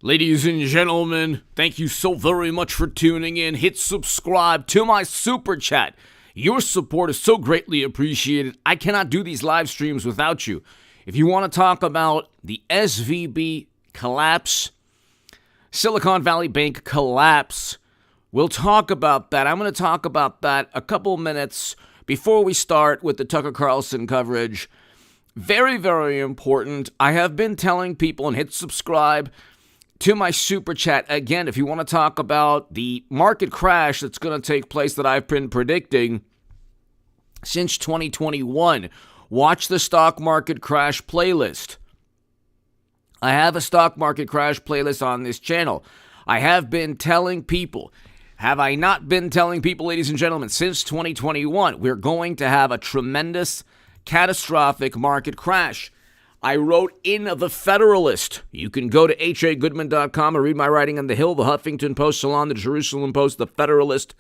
Ladies and gentlemen, thank you so very much for tuning in. Hit subscribe to my super chat. Your support is so greatly appreciated. I cannot do these live streams without you. If you want to talk about the SVB collapse, Silicon Valley Bank collapse, we'll talk about that. I'm going to talk about that a couple minutes before we start with the Tucker Carlson coverage. Very, very important. I have been telling people, and hit subscribe to my super chat. Again, if you want to talk about the market crash that's going to take place that I've been predicting since 2021, watch the stock market crash playlist. I have a stock market crash playlist on this channel. I have been telling people, have I not been telling people, ladies and gentlemen, since 2021, we're going to have a tremendous, catastrophic market crash. I wrote in The Federalist. You can go to hagoodman.com and read my writing on The Hill, The Huffington Post, Salon, The Jerusalem Post, The Federalist,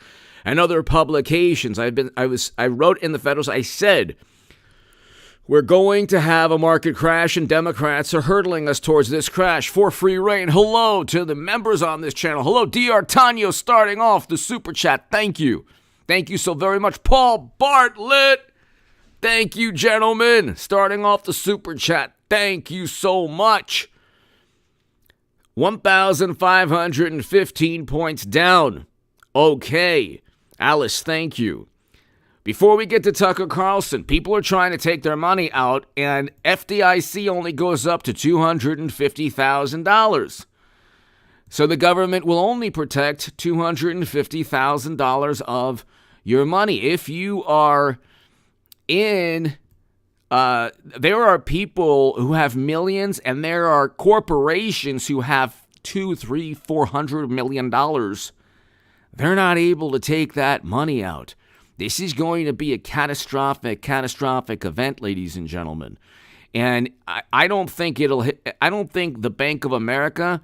and other publications. I wrote in The Federalist, I said, we're going to have a market crash and Democrats are hurtling us towards this crash for free reign. Hello to the members on this channel. Hello, D.R. Tanyo starting off the super chat. Thank you. Thank you so very much. Paul Bartlett. Thank you, gentlemen. Starting off the super chat. Thank you so much. 1,515 points down. Okay. Alice, thank you. Before we get to Tucker Carlson, people are trying to take their money out, and FDIC only goes up to $250,000. So the government will only protect $250,000 of your money. If you are there are people who have millions, and there are corporations who have $200-400 million. They're not able to take that money out. This is going to be a catastrophic event, ladies and gentlemen. And I don't think it'll hit. I don't think the Bank of America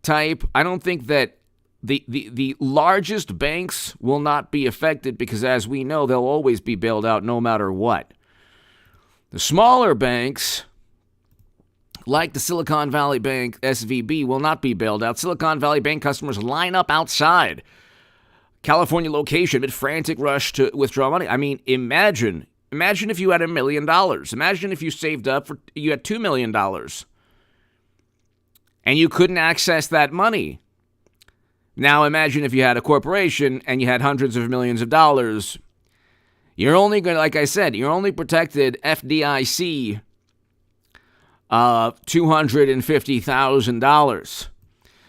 type, I don't think that the largest banks will not be affected, because as we know, they'll always be bailed out no matter what. The smaller banks, like the Silicon Valley Bank, SVB, will not be bailed out. Silicon Valley Bank customers line up outside California location amid frantic rush to withdraw money. I mean, imagine if you had $1 million. Imagine if you saved up you had $2 million and you couldn't access that money. Now imagine if you had a corporation and you had hundreds of millions of dollars. You're only going to, like I said, you're only protected FDIC $250,000.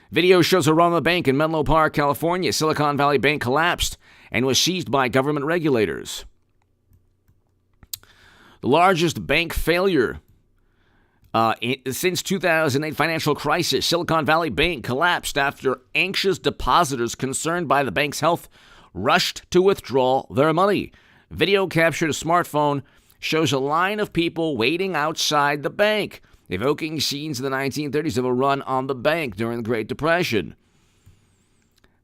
Video shows a run of a bank in Menlo Park, California. Silicon Valley Bank collapsed and was seized by government regulators. The largest bank failure since 2008 financial crisis. Silicon Valley Bank collapsed after anxious depositors concerned by the bank's health rushed to withdraw their money. Video captured a smartphone shows a line of people waiting outside the bank, evoking scenes of the 1930s of a run on the bank during the Great Depression.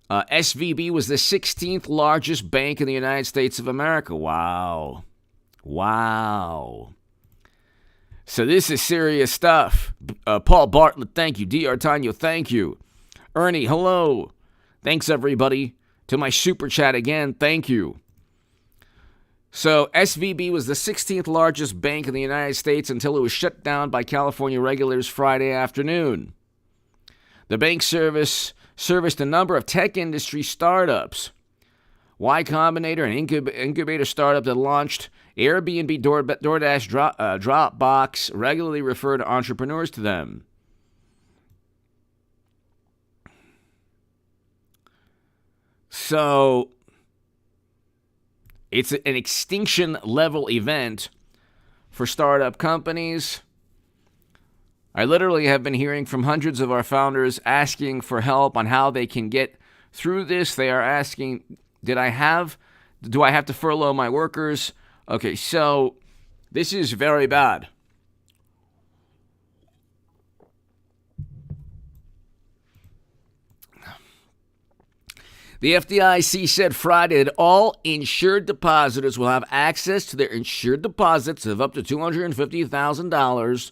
SVB was the 16th largest bank in the United States of America. Wow. So this is serious stuff. Paul Bartlett, thank you. D.R. Tanyo, thank you. Ernie, hello. Thanks, everybody. To my super chat again, thank you. So SVB was the 16th largest bank in the United States until it was shut down by California regulators Friday afternoon. The bank serviced a number of tech industry startups. Y Combinator, an incubator startup that launched Airbnb, DoorDash, Dropbox, regularly referred entrepreneurs to them. So it's an extinction level event for startup companies. I literally have been hearing from hundreds of our founders asking for help on how they can get through this. They are asking, do I have to furlough my workers? Okay, so this is very bad. The FDIC said Friday that all insured depositors will have access to their insured deposits of up to $250,000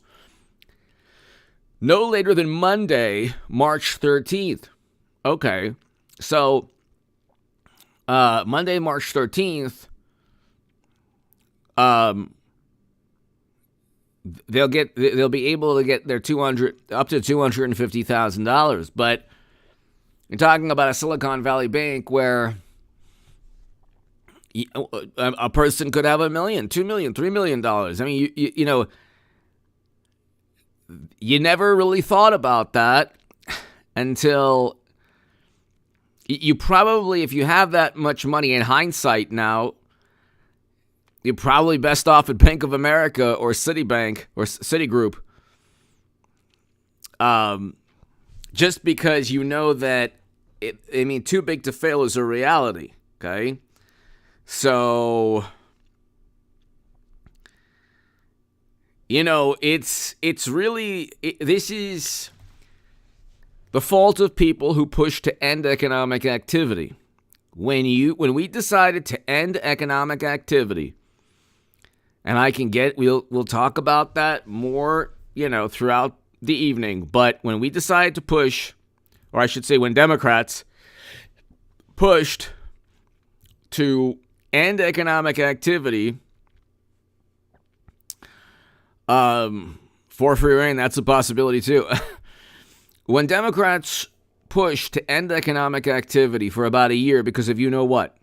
no later than Monday, March 13th. Okay, so Monday, March 13th, they'll be able to get their up to $250,000. But you're talking about a Silicon Valley bank where a person could have $1 million, $2 million, $3 million. I mean, you know, you never really thought about that until you probably, if you have that much money in hindsight now, you're probably best off at Bank of America or Citibank or Citigroup. Just because you know that, too big to fail is a reality, okay? So, you know, it's really, this is the fault of people who push to end economic activity. When we decided to end economic activity, and we'll talk about that more, you know, throughout the evening. But when we decided to push, or I should say when Democrats pushed to end economic activity, for free reign, that's a possibility too. When Democrats pushed to end economic activity for about a year, because of you know what,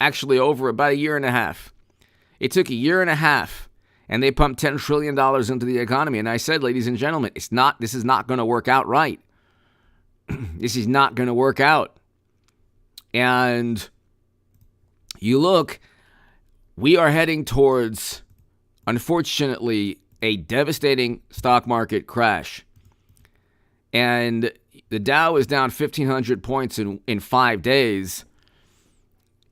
actually over about a year and a half, it took a year and a half, and they pumped $10 trillion into the economy. And I said, ladies and gentlemen, this is not going to work out right. This is not going to work out. And you look, we are heading towards, unfortunately, a devastating stock market crash. And the Dow is down 1,500 points in 5 days.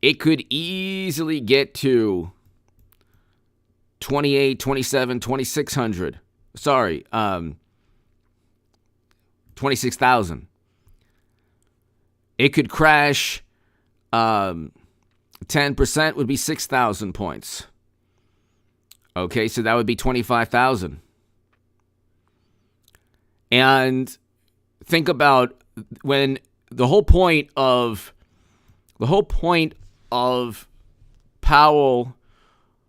It could easily get to 28, 27, 2,600. Sorry, 26,000. It could crash. 10% would be 6,000 points. Okay, so that would be 25,000. And think about when the whole point of Powell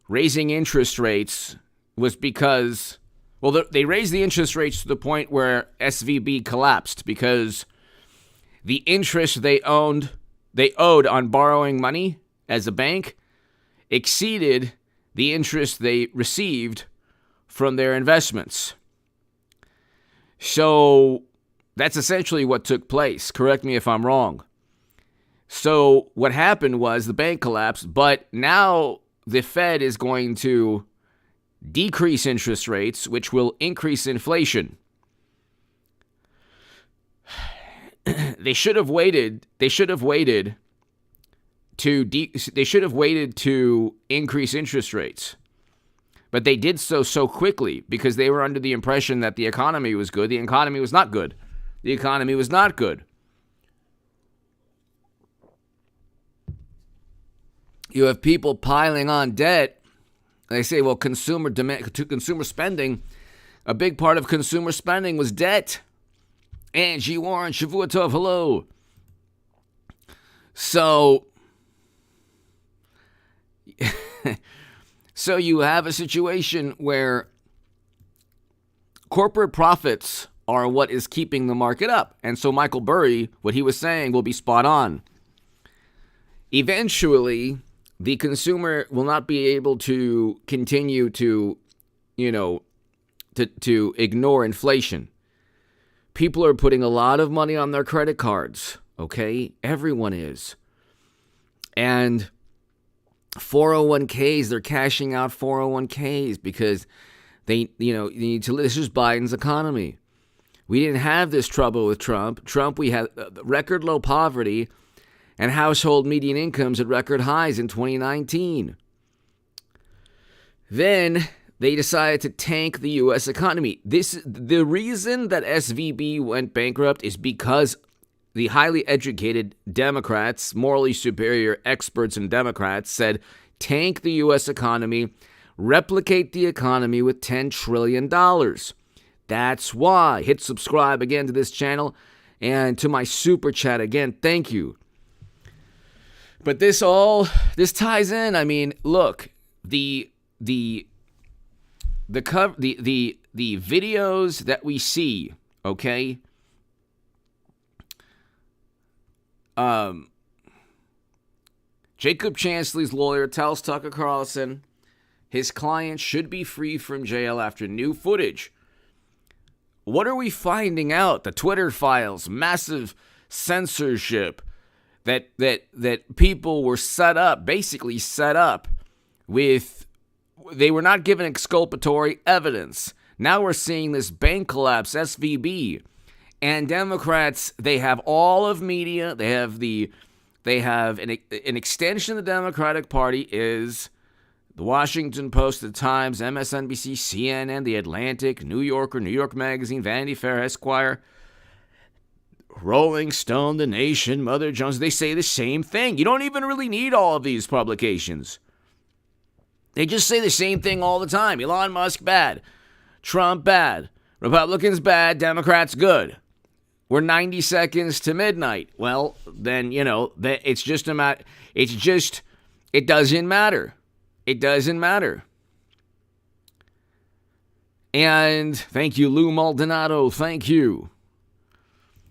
raising interest rates was because, well, they raised the interest rates to the point where SVB collapsed because the interest they owed on borrowing money as a bank exceeded the interest they received from their investments. So that's essentially what took place. Correct me if I'm wrong. So what happened was the bank collapsed, but now the Fed is going to decrease interest rates, which will increase inflation. They should have waited to increase interest rates. But they did so quickly because they were under the impression that the economy was good. The economy was not good. The economy was not good. You have people piling on debt. They say, well, consumer spending, a big part of consumer spending was debt. Angie Warren, Shavua Tov, hello. So you have a situation where corporate profits are what is keeping the market up. And so Michael Burry, what he was saying will be spot on. Eventually, the consumer will not be able to continue to ignore inflation. People are putting a lot of money on their credit cards, okay? Everyone is. And 401ks, they're cashing out 401ks because they need to live. This is Biden's economy. We didn't have this trouble with Trump. We had record low poverty and household median incomes at record highs in 2019. Then they decided to tank the U.S. economy. The reason that SVB went bankrupt is because the highly educated Democrats, morally superior experts and Democrats said, tank the U.S. economy, replicate the economy with $10 trillion. That's why. Hit subscribe again to this channel and to my super chat again. Thank you. But this ties in. I mean, look, the videos that we see, okay? Jacob Chansley's lawyer tells Tucker Carlson his client should be free from jail after new footage. What are we finding out? The Twitter files, massive censorship, that people were basically set up with, they were not given exculpatory evidence. Now we're seeing this bank collapse, SVB, and Democrats, they have all of media. They have an extension of the Democratic Party is the Washington Post, the Times, MSNBC, CNN, The Atlantic, New Yorker, New York Magazine, Vanity Fair, Esquire, Rolling Stone, The Nation, Mother Jones. They say the same thing. You don't even really need all of these publications. They just say the same thing all the time. Elon Musk bad. Trump bad. Republicans bad. Democrats good. We're 90 seconds to midnight. Well, then, it's just it doesn't matter. It doesn't matter. And thank you, Lou Maldonado. Thank you.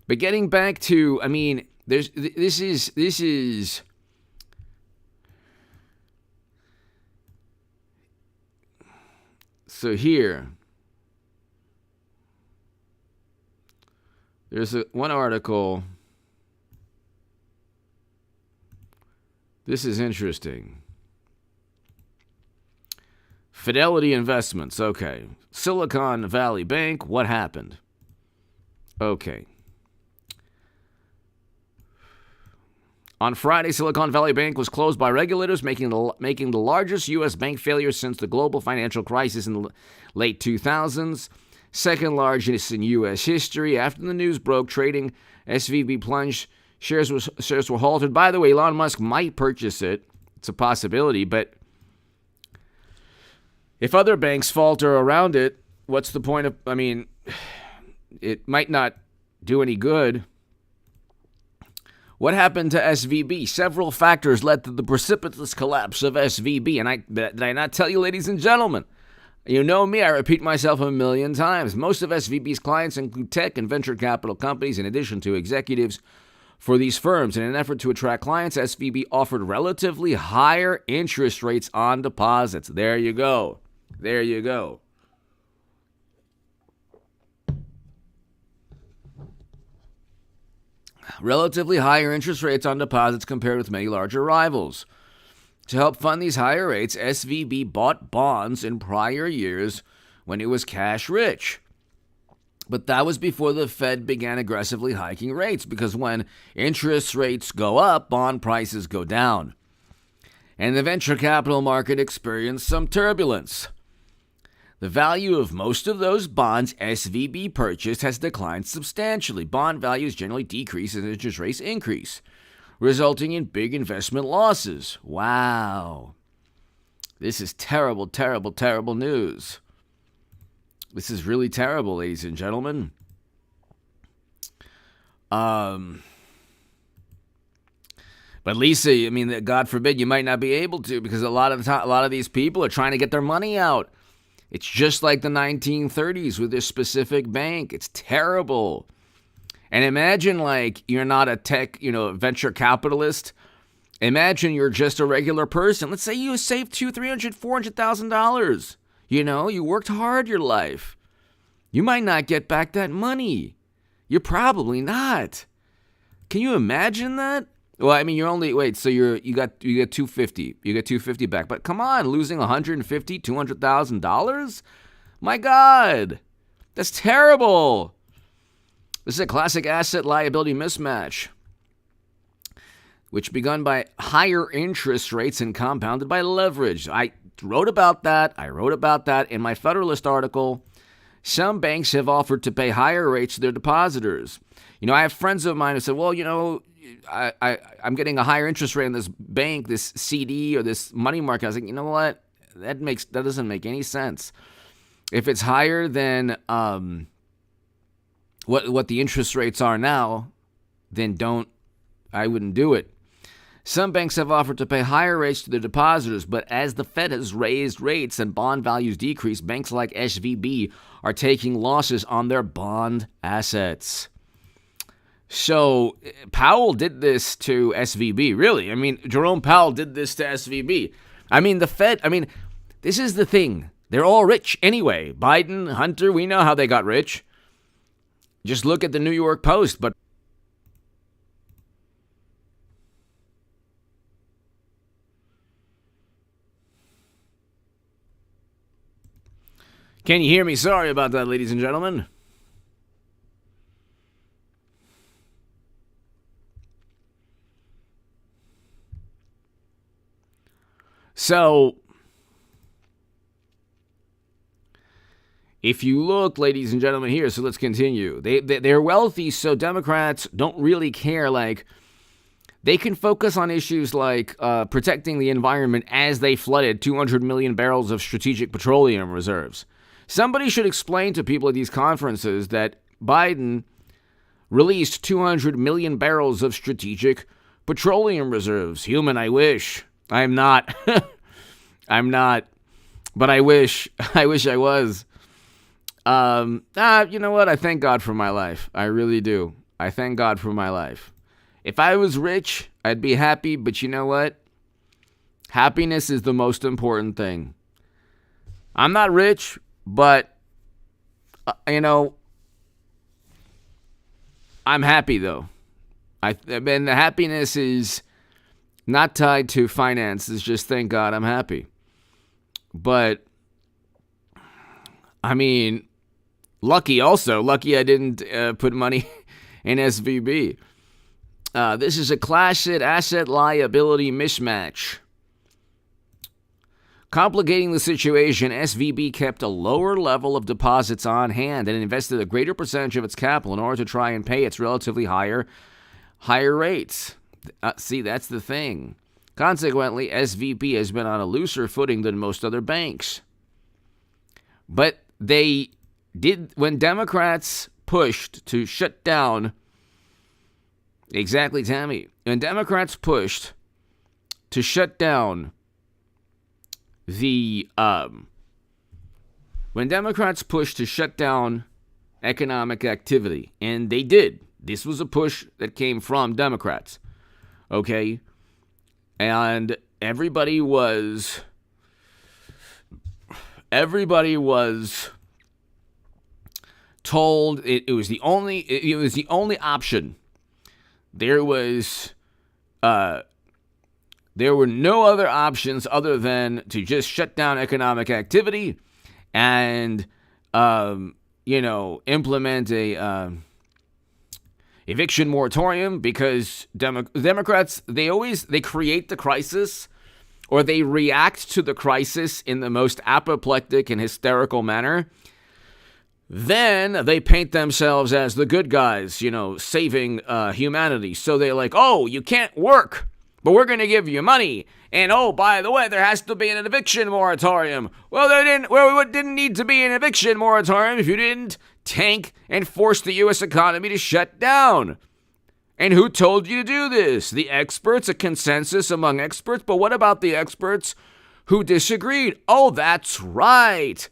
But getting back to, I mean, this is so here. There's one article. This is interesting. Fidelity Investments. Okay. Silicon Valley Bank. What happened? Okay. On Friday, Silicon Valley Bank was closed by regulators, making the largest U.S. bank failure since the global financial crisis in the late 2000s. Second largest in U.S. history. After the news broke, trading SVB plunged. Shares were halted. By the way, Elon Musk might purchase it. It's a possibility, but if other banks falter around it, what's the point of, I mean, it might not do any good. What happened to SVB? Several factors led to the precipitous collapse of SVB. And did I not tell you, ladies and gentlemen? You know me, I repeat myself a million times. Most of SVB's clients include tech and venture capital companies, in addition to executives for these firms. In an effort to attract clients, SVB offered relatively higher interest rates on deposits. There you go. There you go. Relatively higher interest rates on deposits compared with many larger rivals. To help fund these higher rates, SVB bought bonds in prior years when it was cash rich. But that was before the Fed began aggressively hiking rates, because when interest rates go up, bond prices go down. And the venture capital market experienced some turbulence. The value of most of those bonds SVB purchased has declined substantially. Bond values generally decrease as interest rates increase, resulting in big investment losses. Wow. This is terrible, terrible, terrible news. This is really terrible, ladies and gentlemen. But Lisa, I mean, God forbid you might not be able to, because a lot of these people are trying to get their money out. It's just like the 1930s with this specific bank. It's terrible. And imagine, like, you're not a tech, venture capitalist. Imagine you're just a regular person. Let's say you saved $200,000, $300,000, $400,000. You worked hard your life. You might not get back that money. You're probably not. Can you imagine that? Well, I mean, so you got $250. You get $250 back. But come on, losing $150,000, $200,000? My God, that's terrible. This is a classic asset-liability mismatch, which begun by higher interest rates and compounded by leverage. I wrote about that in my Federalist article. Some banks have offered to pay higher rates to their depositors. I have friends of mine who said, well, I'm getting a higher interest rate in this bank, this CD or this money market. I was like, you know what? That doesn't make any sense. If it's higher than what the interest rates are now, then I wouldn't do it. Some banks have offered to pay higher rates to their depositors, but as the Fed has raised rates and bond values decrease, banks like SVB are taking losses on their bond assets. So Powell did this to SVB, really. I mean, Jerome Powell did this to SVB. I mean, the Fed, this is the thing. They're all rich anyway. Biden, Hunter, we know how they got rich. Just look at the New York Post, but can you hear me? Sorry about that, ladies and gentlemen. So, if you look, ladies and gentlemen, here, so let's continue. They're wealthy, so Democrats don't really care. Like, they can focus on issues like protecting the environment as they flooded 200 million barrels of strategic petroleum reserves. Somebody should explain to people at these conferences that Biden released 200 million barrels of strategic petroleum reserves. Human, I wish. I'm not. I'm not. But I wish. I wish I was. You know what? I thank God for my life. I really do. I thank God for my life. If I was rich, I'd be happy. But you know what? Happiness is the most important thing. I'm not rich, but, I'm happy, though. And the happiness is not tied to finances. Just thank God I'm happy. But, lucky also. Lucky I didn't put money in SVB. This is a classic asset liability mismatch. Complicating the situation, SVB kept a lower level of deposits on hand and invested a greater percentage of its capital in order to try and pay its relatively higher rates. See, that's the thing. Consequently, SVB has been on a looser footing than most other banks. But they did, when Democrats pushed to shut down, exactly, Tammy, when Democrats pushed to shut down when Democrats pushed to shut down economic activity, and they did. This was a push that came from Democrats, okay? And everybody was told it was the only option. There were no other options other than to just shut down economic activity and, implement a eviction moratorium, because Democrats, they create the crisis, or they react to the crisis in the most apoplectic and hysterical manner. Then they paint themselves as the good guys, saving humanity. So they're like, oh, you can't work, but we're going to give you money. And, oh, by the way, there has to be an eviction moratorium. Well, it didn't need to be an eviction moratorium if you didn't tank and force the U.S. economy to shut down. And who told you to do this? The experts, a consensus among experts. But what about the experts who disagreed? Oh, that's right.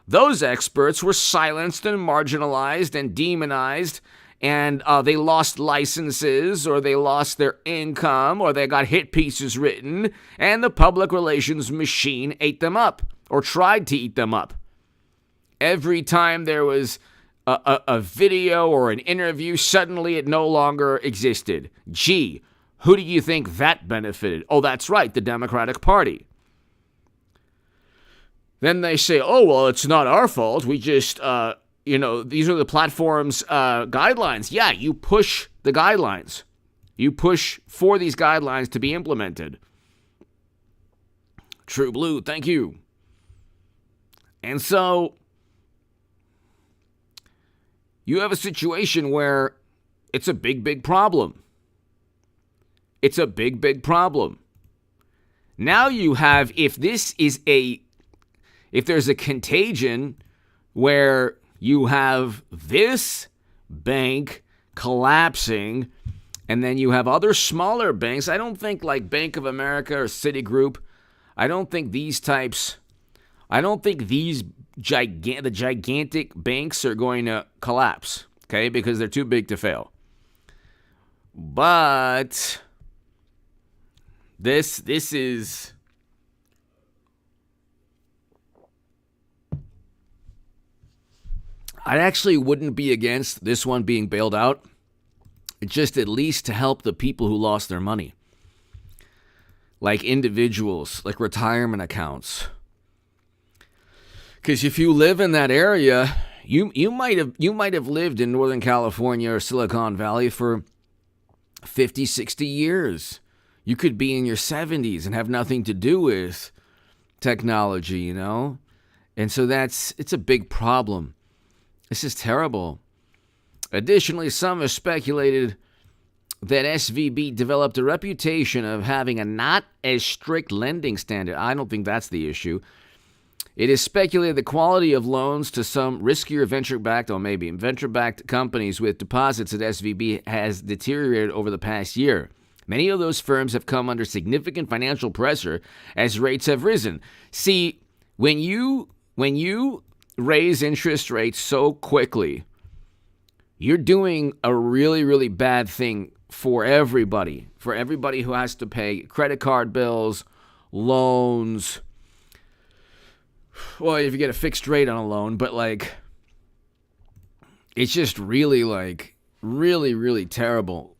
Those experts were silenced and marginalized and demonized, and they lost licenses, or they lost their income, or they got hit pieces written, and the public relations machine ate them up, or tried to eat them up. Every time there was a video or an interview, suddenly it no longer existed. Gee, who do you think that benefited? Oh, that's right, the Democratic Party. Then they say, oh, well, it's not our fault. We just, these are the platform's guidelines. Yeah, you push the guidelines. You push for these guidelines to be implemented. True Blue, thank you. And so you have a situation where it's a big, big problem. It's a big, big problem. Now you have, if this is a if there's a contagion where you have this bank collapsing and then you have other smaller banks, I don't think like Bank of America or Citigroup, I don't think the gigantic banks are going to collapse, okay, because they're too big to fail. But this is, I actually wouldn't be against this one being bailed out, just at least to help the people who lost their money, like individuals, like retirement accounts. Because if you live in that area, you might have lived in Northern California or Silicon Valley for 50, 60 years. You could be in your 70s and have nothing to do with technology, you know? And so it's a big problem. This is terrible. Additionally, some have speculated that SVB developed a reputation of having a not as strict lending standard. I don't think that's the issue. It is speculated the quality of loans to some riskier venture-backed companies with deposits at SVB has deteriorated over the past year. Many of those firms have come under significant financial pressure as rates have risen. See, when you raise interest rates so quickly, you're doing a really, really bad thing for everybody who has to pay credit card bills, loans. Well, if you get a fixed rate on a loan, but like, it's just really, really terrible.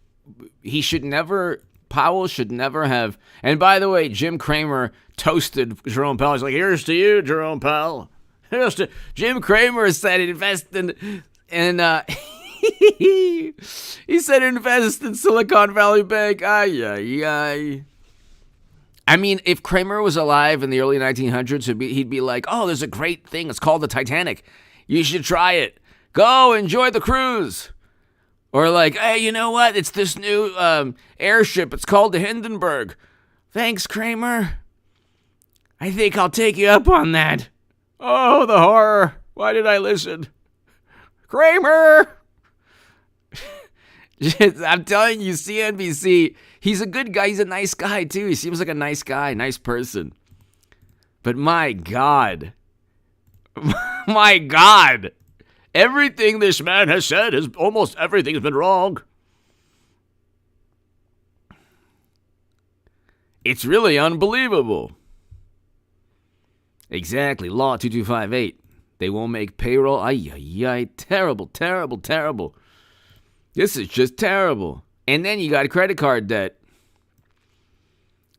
Powell should never have, and by the way, Jim Cramer toasted Jerome Powell. He's like, here's to you, Jerome Powell. Jim Cramer said invest in he said invest in Silicon Valley Bank. Ay. I mean, if Cramer was alive in the early 1900s, he'd be like, oh, there's a great thing. It's called the Titanic. You should try it. Go enjoy the cruise. Or like, hey, you know what? It's this new airship. It's called the Hindenburg. Thanks, Cramer. I think I'll take you up on that. Oh, the horror. Why did I listen? Cramer! I'm telling you, CNBC, he's a good guy. He's a nice guy, too. He seems like a nice guy, nice person. But my God. My God. Everything this man has said, almost everything has been wrong. It's really unbelievable. Exactly. Law 2258. They won't make payroll. Ay. Terrible. This is just terrible. And then you got credit card debt.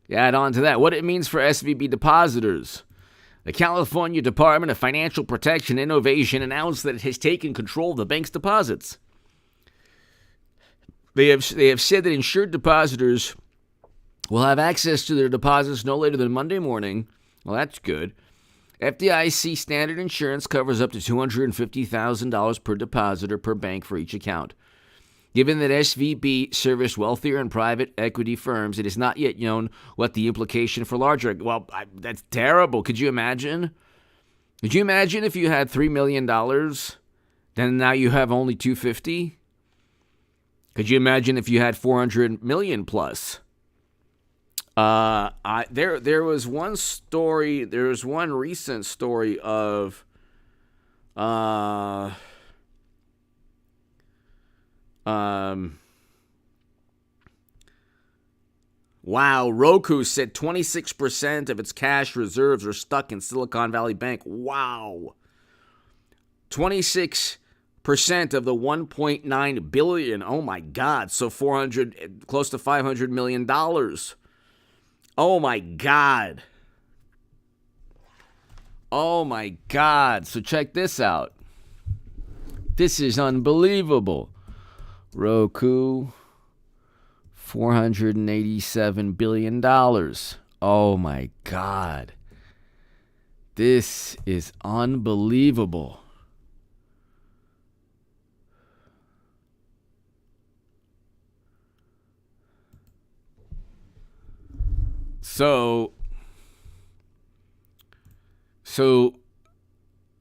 You add on to that what it means for SVB depositors. The California Department of Financial Protection and Innovation announced that it has taken control of the bank's deposits. They have said that insured depositors will have access to their deposits no later than Monday morning. Well, that's good. FDIC standard insurance covers up to $250,000 per depositor per bank for each account. Given that SVB serviced wealthier and private equity firms, it is not yet known what the implication for larger. Well, that's terrible. Could you imagine? Could you imagine if you had $3 million, then now you have only $250? Could you imagine if you had $400 million plus? There was one story. There was one recent story of wow, Roku said 26% of its cash reserves are stuck in Silicon Valley Bank. Wow. 26% of the $1.9 billion. Oh my God. So close to $500 million. Oh my God. Oh my God. So check this out. This is unbelievable. Roku, $487 billion. Oh my God. This is unbelievable. So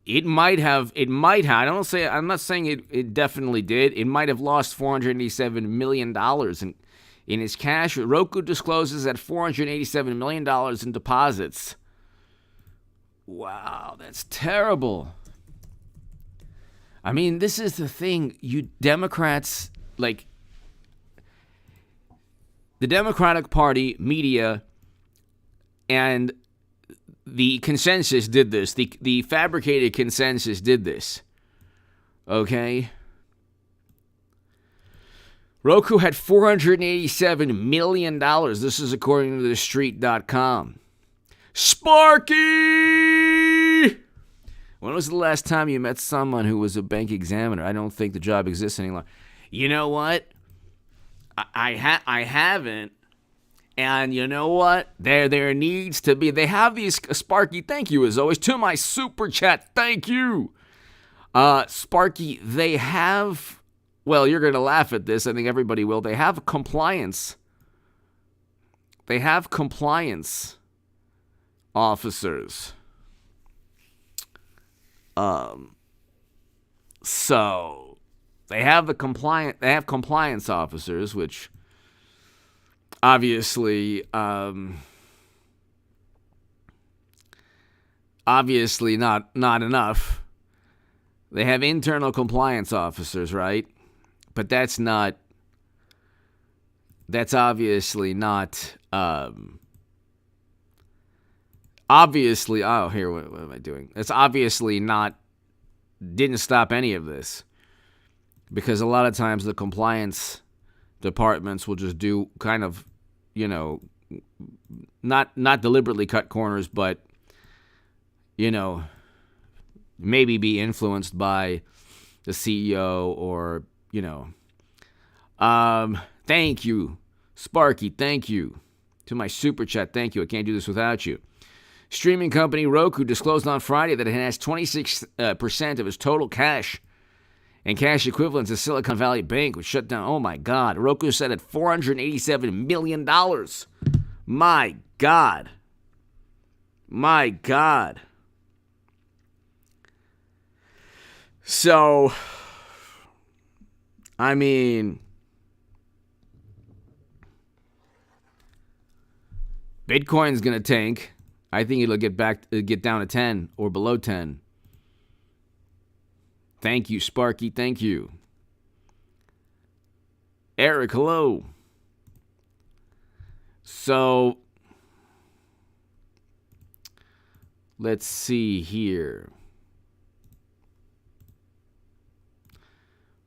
It might have. I'm not saying it definitely did. It might have lost $487 million in its cash. Roku discloses that $487 million in deposits. Wow, that's terrible. I mean, this is the thing. You Democrats, like, the Democratic Party, media, and the consensus did this. The fabricated consensus did this. Okay? Roku had $487 million. This is according to TheStreet.com. Sparky! When was the last time you met someone who was a bank examiner? I don't think the job exists any longer. You know what? I haven't. And you know what? There needs to be. They have these. Sparky, thank you as always. To my super chat, thank you. Sparky, they have. Well, you're going to laugh at this. I think everybody will. They have compliance. They have compliance officers. So they have compliance officers, which obviously not enough. They have internal compliance officers, right? But that's obviously not obviously, what am I doing? That's obviously didn't stop any of this. Because a lot of times the compliance departments will just do kind of, not deliberately cut corners, but, maybe be influenced by the CEO or, thank you, Sparky, thank you. To my super chat, thank you. I can't do this without you. Streaming company Roku disclosed on Friday that it has 26% of its total cash and cash equivalents at Silicon Valley Bank, which shut down. Oh, my God. Roku said at $487 million. My God. My God. So, I mean, Bitcoin's going to tank. I think it'll get down to 10 or below 10. Thank you, Sparky. Thank you. Eric, hello. So, let's see here.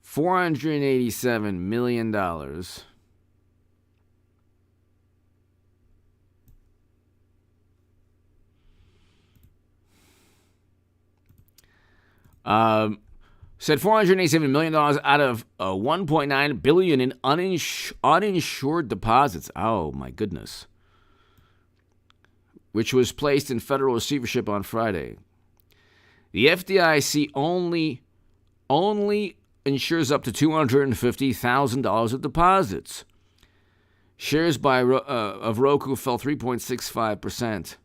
$487 million. Said $487 million out of $1.9 billion in uninsured deposits. Oh, my goodness. Which was placed in federal receivership on Friday. The FDIC only insures up to $250,000 of deposits. Shares of Roku fell 3.65%.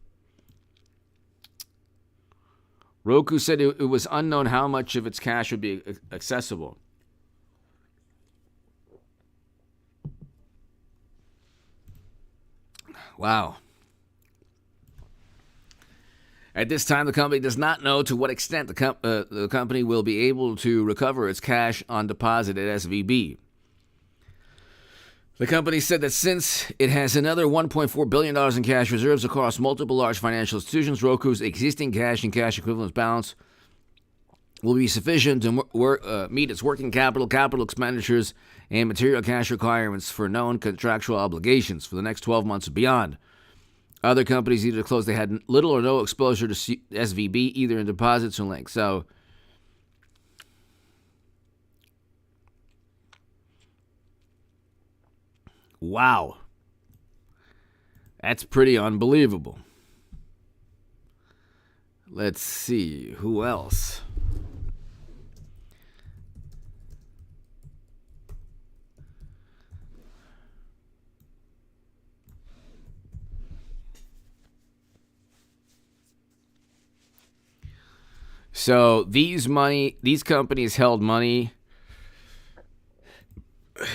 Roku said it was unknown how much of its cash would be accessible. Wow. At this time, the company does not know to what extent the company will be able to recover its cash on deposit at SVB. The company said that since it has another $1.4 billion in cash reserves across multiple large financial institutions, Roku's existing cash and cash equivalents balance will be sufficient to meet its working capital expenditures, and material cash requirements for known contractual obligations for the next 12 months and beyond. Other companies either closed they had little or no exposure to SVB, either in deposits or links. So, wow. That's pretty unbelievable. Let's see, who else? So these companies held money.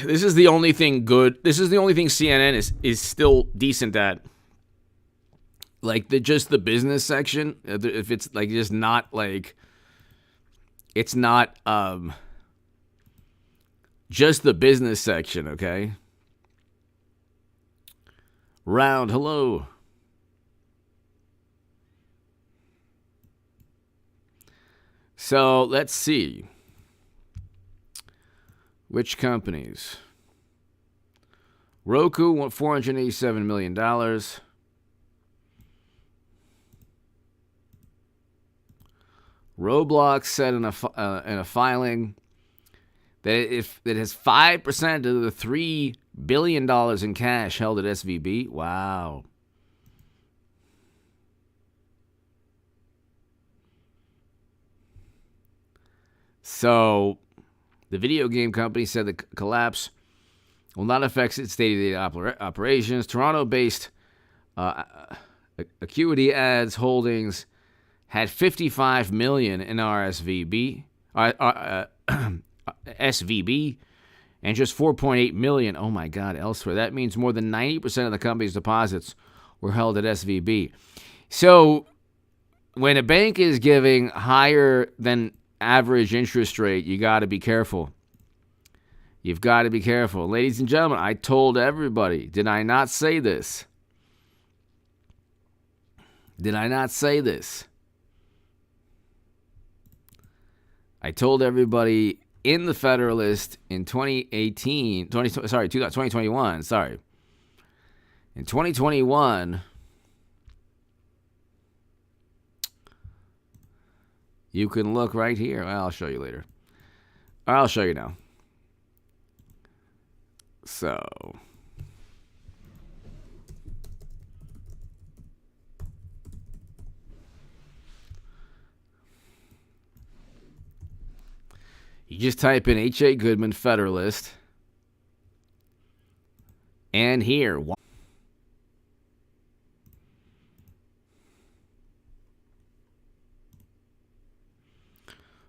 This is the only thing good. This is the only thing CNN is still decent at. Like just the business section. If it's like just not like, it's not just the business section. Okay. Round, hello. So let's see. Which companies? Roku won $487 million. Roblox said in a filing that it has 5% of the $3 billion in cash held at SVB. Wow. So, the video game company said the collapse will not affect its day-to-day operations. Toronto-based Acuity Ads Holdings had $55 million in SVB, and just $4.8 million, oh my God, elsewhere. That means more than 90% of the company's deposits were held at SVB. So, when a bank is giving higher than average interest rate, you got to be careful. You've got to be careful. Ladies and gentlemen, I told everybody. Did I not say this? Did I not say this? I told everybody in the Federalist in 2021. In 2021, you can look right here. Well, I'll show you later. I'll show you now. So, you just type in H.A. Goodman Federalist, and here.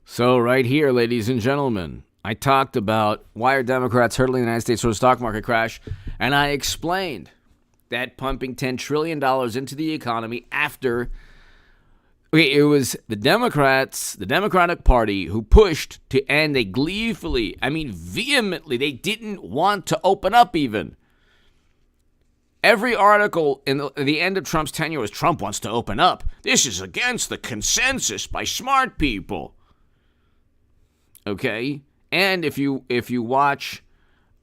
So right here, ladies and gentlemen, I talked about why are Democrats hurtling the United States toward a stock market crash, and I explained that pumping $10 trillion into the economy after it was the Democrats, the Democratic Party, who pushed to end. They gleefully, vehemently, they didn't want to open up even. Every article in the end of Trump's tenure was Trump wants to open up. This is against the consensus by smart people. Okay? And if you watch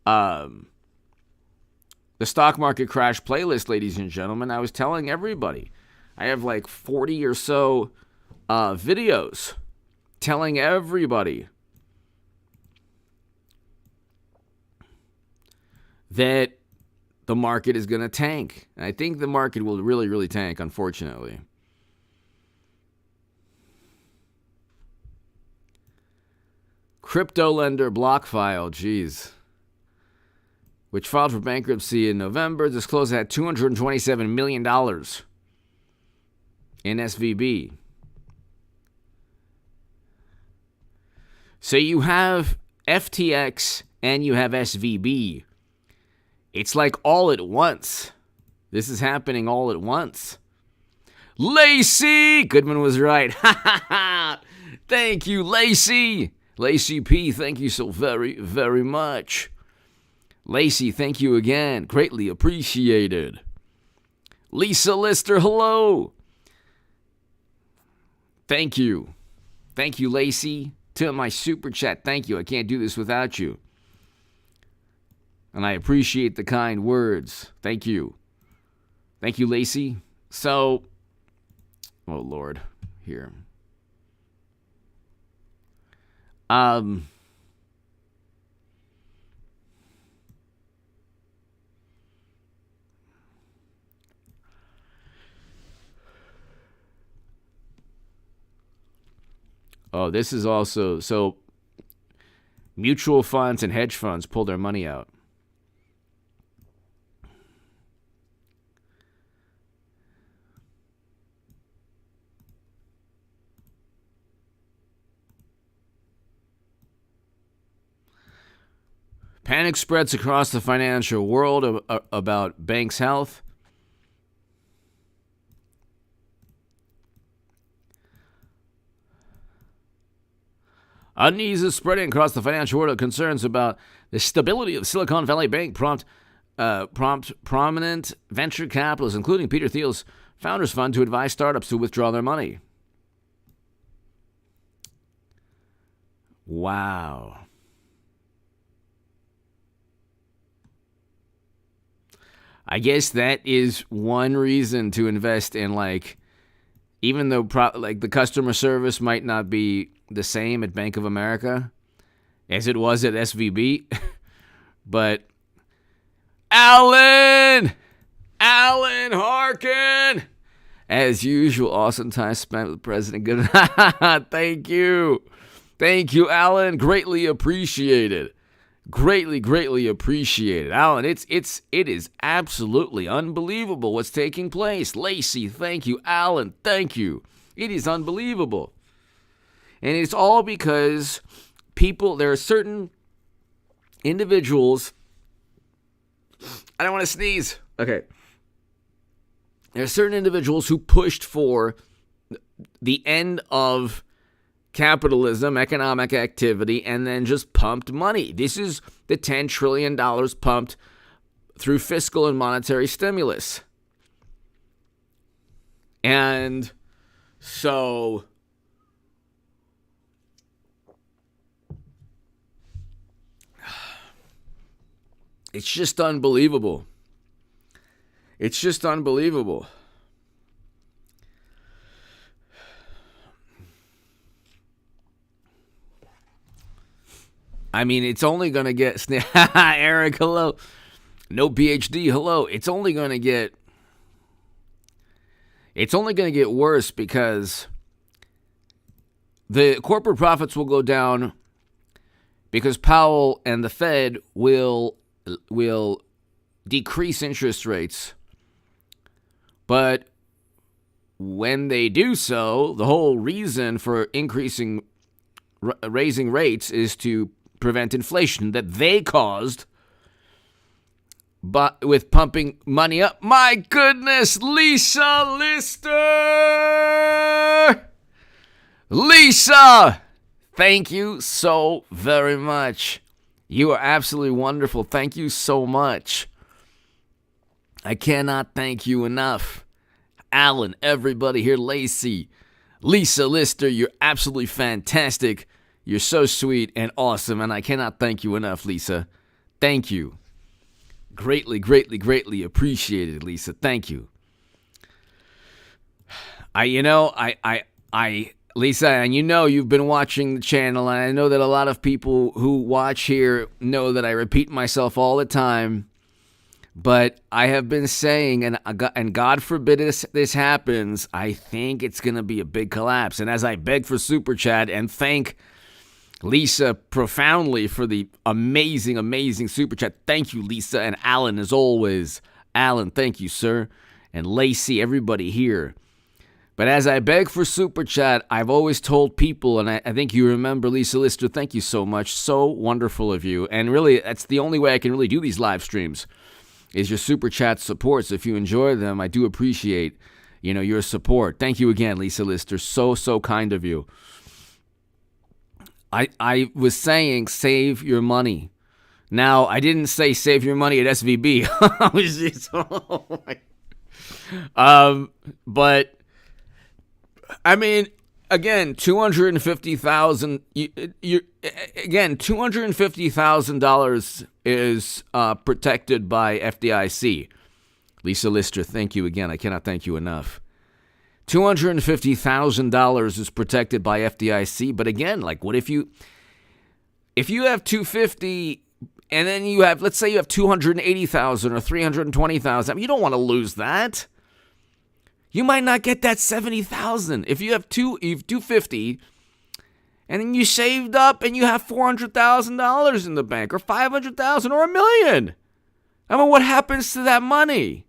the stock market crash playlist, ladies and gentlemen, I was telling everybody, I have like 40 or so videos telling everybody that the market is going to tank. And I think the market will really, really tank, unfortunately. Crypto lender BlockFi, geez, which filed for bankruptcy in November, disclosed it had $227 million in SVB. So you have FTX and you have SVB. It's like all at once. This is happening all at once. Lacey! Goodman was right. Thank you, Lacey. Lacey P., thank you so very, very much. Lacey, thank you again. Greatly appreciated. Lisa Lister, hello. Thank you. Thank you, Lacey. To my super chat, thank you. I can't do this without you. And I appreciate the kind words. Thank you. Thank you, Lacey. So, oh, Lord. Here. Oh, this is also, so mutual funds and hedge funds pull their money out. Panic spreads across the financial world about banks' health. Unease is spreading across the financial world of concerns about the stability of Silicon Valley Bank prompt prominent venture capitalists, including Peter Thiel's Founders Fund, to advise startups to withdraw their money. Wow. I guess that is one reason to invest in, like, even though the customer service might not be the same at Bank of America as it was at SVB, but Alan Harkin, as usual, awesome time spent with President Good. Thank you, Alan. Greatly appreciated. Greatly appreciated, Alan. It is absolutely unbelievable what's taking place. Lacey, thank you. Alan, thank you. It is unbelievable, and it's all because there are certain individuals. I don't want to sneeze. Okay. There are certain individuals who pushed for the end of capitalism, economic activity, and then just pumped money. This is the $10 trillion pumped through fiscal and monetary stimulus. And so it's just unbelievable. It's just unbelievable. I mean, it's only going to get... Eric, hello. No PhD, hello. It's only going to get worse because the corporate profits will go down because Powell and the Fed will decrease interest rates. But when they do so, the whole reason for raising rates is to prevent inflation that they caused, but with pumping money up. My goodness, Lisa Lister! Lisa! Thank you so very much. You are absolutely wonderful. Thank you so much. I cannot thank you enough. Alan, everybody here, Lacey, Lisa Lister, you're absolutely fantastic. You're so sweet and awesome, and I cannot thank you enough, Lisa. Thank you. Greatly appreciated, Lisa. Thank you. Lisa, and you've been watching the channel, and I know that a lot of people who watch here know that I repeat myself all the time, but I have been saying, and God forbid this happens, I think it's going to be a big collapse. And as I beg for Super Chat and thank Lisa profoundly for the amazing Super Chat. Thank you, Lisa, and Alan, as always. Alan, thank you, sir. And Lacey, everybody here. But as I beg for Super Chat, I've always told people, and I think you remember, Lisa Lister, thank you so much. So wonderful of you. And really, that's the only way I can really do these live streams, is your Super Chat support. So if you enjoy them, I do appreciate, your support. Thank you again, Lisa Lister. So kind of you. I was saying save your money. Now, I didn't say save your money at SVB. But, I mean, again, $250,000 is protected by FDIC. Lisa Lister, thank you again. I cannot thank you enough. $250,000 is protected by FDIC, but again, like, what if you have $250,000 and then let's say you have $280,000 or $320,000, you don't want to lose that. You might not get that $70,000 if you have $250,000 and then you saved up and you have $400,000 in the bank or $500,000 or $1 million. I mean, what happens to that money?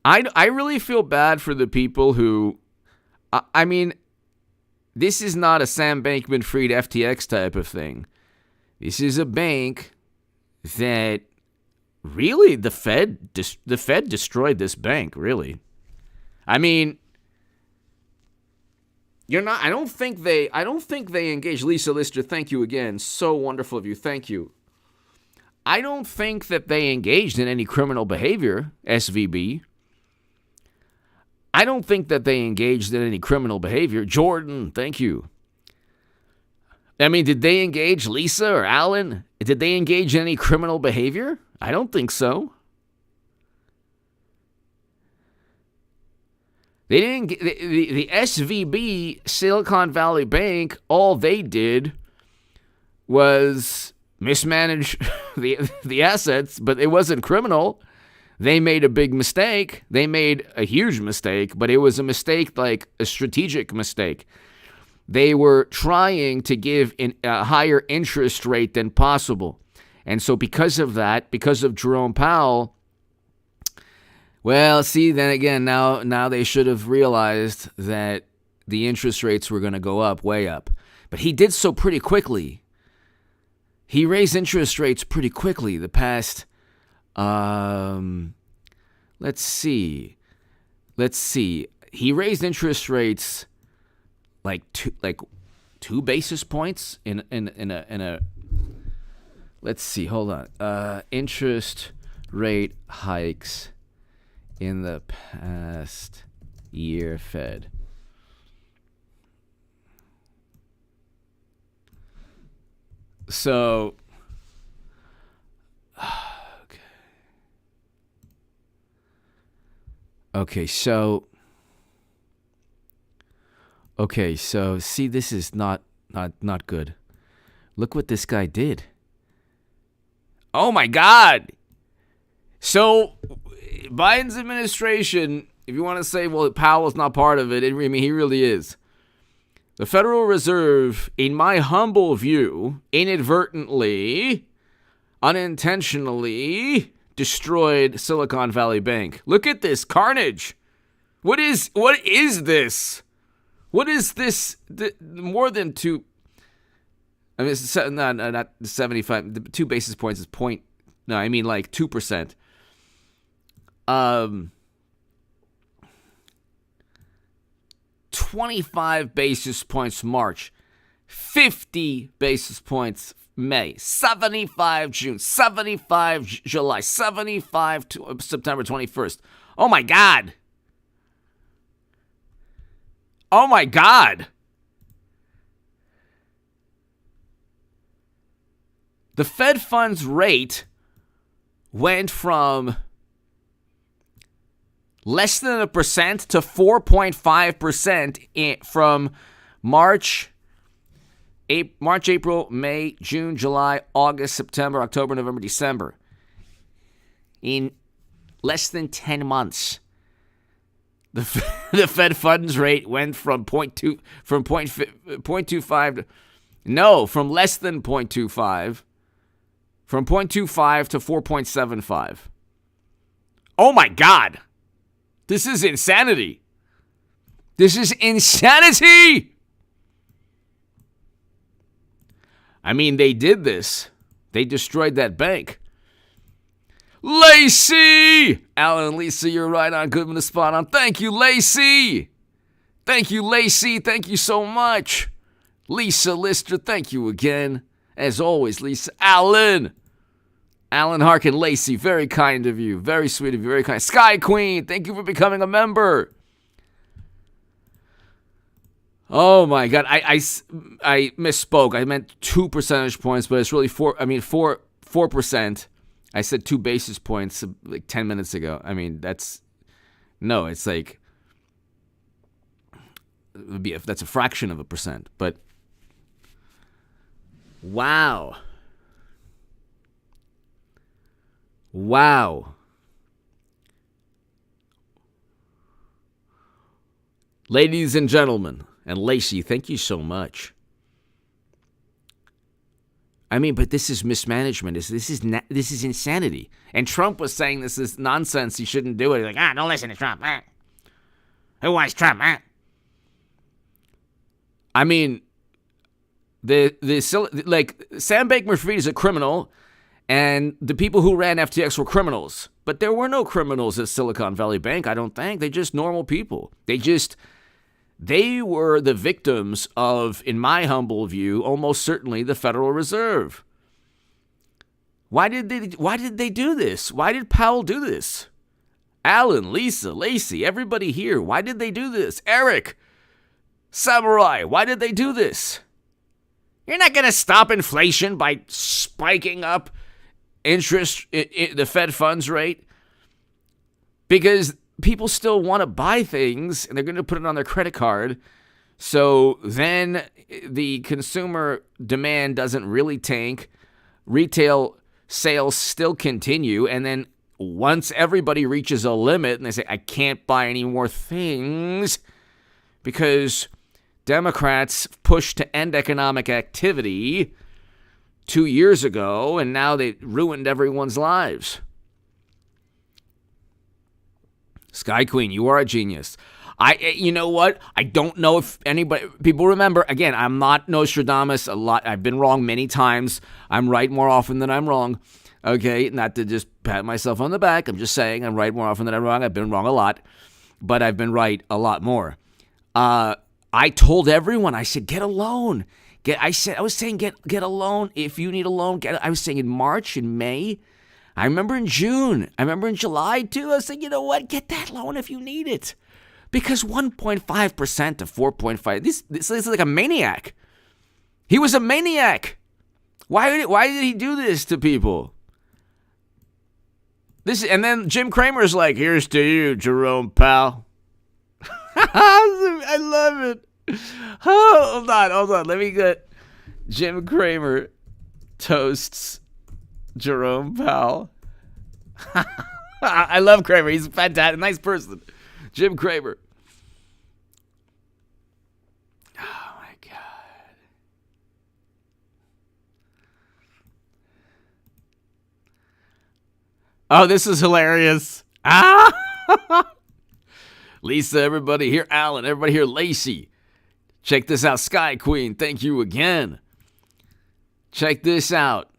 I really feel bad for the people who, this is not a Sam Bankman-Fried FTX type of thing. This is a bank that really the Fed destroyed this bank, really. I mean, I don't think they engaged. Lisa Lister, thank you again. So wonderful of you. Thank you. I don't think that they engaged in any criminal behavior, SVB. I don't think that they engaged in any criminal behavior. Jordan, thank you. I mean, did they engage, Lisa or Alan? Did they engage in any criminal behavior? I don't think so. They didn't. The SVB, Silicon Valley Bank, all they did was mismanage the assets, but it wasn't criminal. They made a big mistake. They made a huge mistake, but it was a mistake, like a strategic mistake. They were trying to give a higher interest rate than possible. And so because of that, because of Jerome Powell, well, see, then again, now they should have realized that the interest rates were going to go up, way up. But he did so pretty quickly. He raised interest rates pretty quickly the past, let's see. He raised interest rates like two basis points in a let's see, hold on. Interest rate hikes in the past year, Fed. So, okay, so see, this is not good. Look what this guy did. Oh my God. So Biden's administration, if you want to say, well, Powell's not part of it, I mean, he really is. The Federal Reserve, in my humble view, inadvertently, unintentionally destroyed Silicon Valley Bank. Look at this carnage. What is this? What is this? More than two? I mean, it's not 75. 2 basis points is point. No, I mean like 2%. 25 basis points March, 50 basis points May, 75 June, 75 July, 75 September 21st. Oh my God. Oh my God. The Fed funds rate went from less than 1% to 4.5% from March, April, May, June, July, August, September, October, November, December. In less than 10 months, the Fed funds rate went from from less than 0.25, from 0.25 to 4.75. Oh my God. This is insanity. This is insanity. I mean, they did this. They destroyed that bank. Lacey! Alan and Lisa, you're right on. Goodman is spot on. Thank you, Lacey. Thank you, Lacey. Thank you so much. Lisa Lister, thank you again. As always, Lisa. Alan Harkin, Lacey, very kind of you. Very sweet of you. Very kind. Sky Queen, thank you for becoming a member. Oh my God, I misspoke. I meant 2 percentage points, but it's really 4%. I said 2 basis points like 10 minutes ago. I mean, it's like, that's a fraction of a percent, but wow. Ladies and gentlemen, and Lacey, thank you so much. I mean, but this is mismanagement. This is insanity. And Trump was saying this is nonsense. He shouldn't do it. He's like, don't listen to Trump. Who wants Trump? I mean, Like Sam Bankman-Fried is a criminal, and the people who ran FTX were criminals. But there were no criminals at Silicon Valley Bank, I don't think. They're just normal people. They were the victims of, in my humble view, almost certainly the Federal Reserve. Why did they do this? Why did Powell do this? Alan, Lisa, Lacey, everybody here, why did they do this? Eric, Samurai, why did they do this? You're not going to stop inflation by spiking up interest, the Fed funds rate, because people still want to buy things and they're going to put it on their credit card. So then the consumer demand doesn't really tank. Retail sales still continue. And then once everybody reaches a limit and they say, I can't buy any more things because Democrats pushed to end economic activity 2 years ago, and now they ruined everyone's lives. Sky Queen, you are a genius. You know what? I don't know if people remember, again, I'm not Nostradamus I've been wrong many times. I'm right more often than I'm wrong. Okay, not to just pat myself on the back. I'm just saying I'm right more often than I'm wrong. I've been wrong a lot, but I've been right a lot more. I told everyone, I said, get a loan. I was saying get a loan if you need a loan. I was saying in March, in May. I remember in June. I remember in July too. I was saying, you know what? Get that loan if you need it. Because 1.5% to 4.5, this is like a maniac. He was a maniac. Why did he do this to people? And then Jim Cramer's like, here's to you, Jerome Powell. I love it. Oh, hold on. Let me get Jim Cramer toasts Jerome Powell. I love Cramer. He's a fantastic, nice person. Jim Cramer. Oh, my God. Oh, this is hilarious. Lisa, everybody here. Alan, everybody here. Lacey. Check this out. Sky Queen, thank you again. Check this out.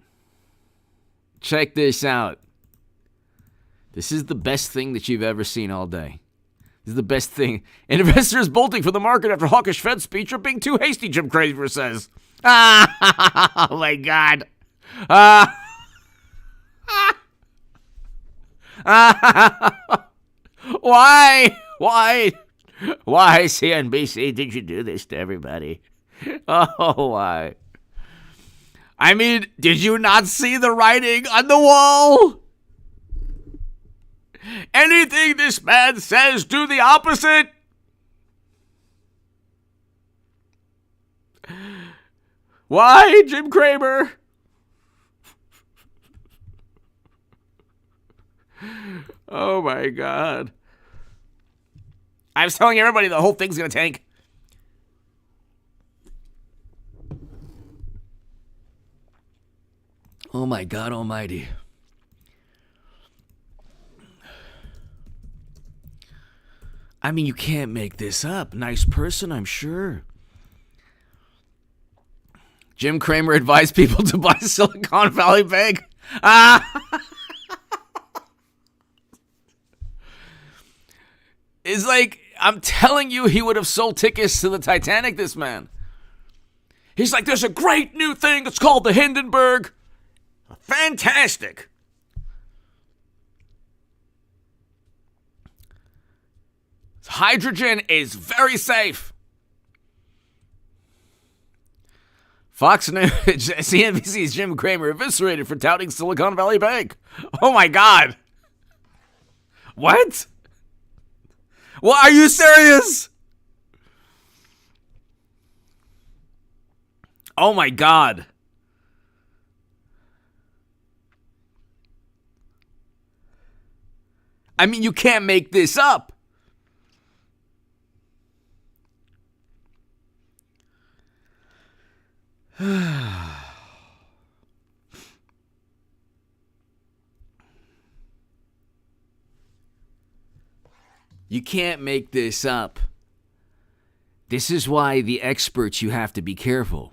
This is the best thing that you've ever seen all day. This is the best thing. Investors bolting for the market after hawkish Fed speech are being too hasty, Jim Cramer says. Oh, my God. Why? Why, CNBC, did you do this to everybody? Oh, why? I mean, did you not see the writing on the wall? Anything this man says, do the opposite. Why, Jim Cramer? Oh, my God. I was telling everybody the whole thing's going to tank. Oh, my God almighty. I mean, you can't make this up. Nice person, I'm sure. Jim Cramer advised people to buy Silicon Valley Bank. It's like, I'm telling you, he would have sold tickets to the Titanic, this man. He's like, there's a great new thing. It's called the Hindenburg. Fantastic. Hydrogen is very safe. Fox News, CNBC's Jim Cramer eviscerated for touting Silicon Valley Bank. Oh, my God. What? Well, are you serious? Oh, my God. I mean, you can't make this up. You can't make this up. This is why the experts, you have to be careful.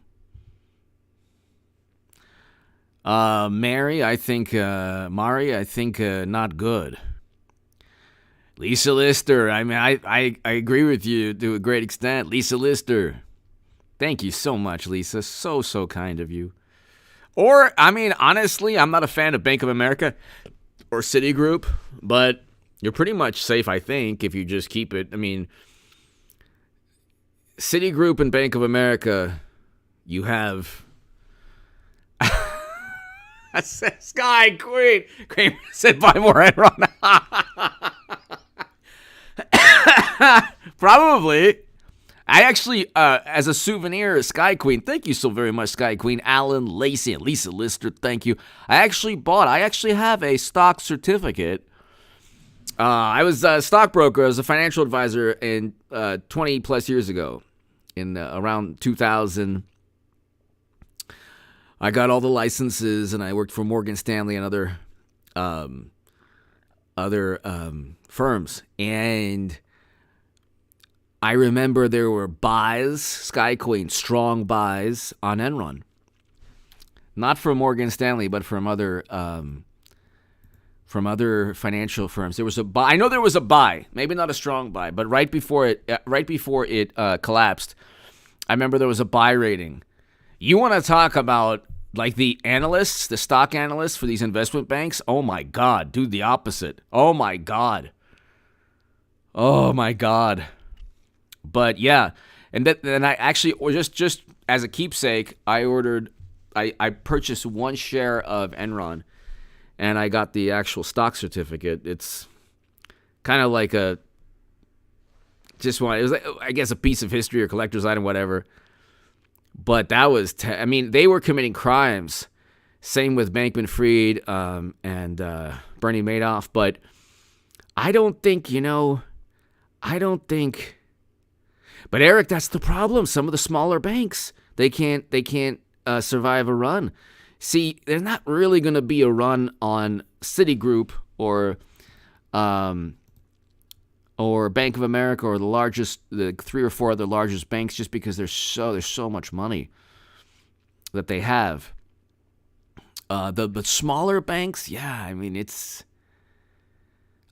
Mari, I think not good. Lisa Lister, I mean, I agree with you to a great extent. Lisa Lister, thank you so much, Lisa. So kind of you. Or, I mean, honestly, I'm not a fan of Bank of America or Citigroup, but you're pretty much safe, I think, if you just keep it. I mean, Citigroup and Bank of America, you have Sky Queen. Kramer said buy more Enron. Probably. I actually, as a souvenir, Sky Queen, thank you so very much, Sky Queen, Alan, Lacey, and Lisa Lister, thank you. I actually have a stock certificate. I was a stockbroker, I was a financial advisor in 20 plus years ago, in around 2000. I got all the licenses, and I worked for Morgan Stanley and other firms, and I remember there were buys, Sky Queen, strong buys on Enron. Not from Morgan Stanley, but from other financial firms. There was a buy. I know there was a buy, maybe not a strong buy, but right before it collapsed, I remember there was a buy rating. You want to talk about like the analysts, the stock analysts for these investment banks? Oh my God, dude, the opposite. Oh my God. But yeah, and then I actually, just as a keepsake, I purchased one share of Enron, and I got the actual stock certificate. It's kind of like it was like, I guess, a piece of history or collector's item, whatever. But that was, they were committing crimes. Same with Bankman-Fried and Bernie Madoff. But I don't think. But Eric, that's the problem. Some of the smaller banks, they can't survive a run. See, there's not really going to be a run on Citigroup or Bank of America or the 3 or 4 other largest banks, just because there's so much money that they have. The smaller banks, yeah, I mean, it's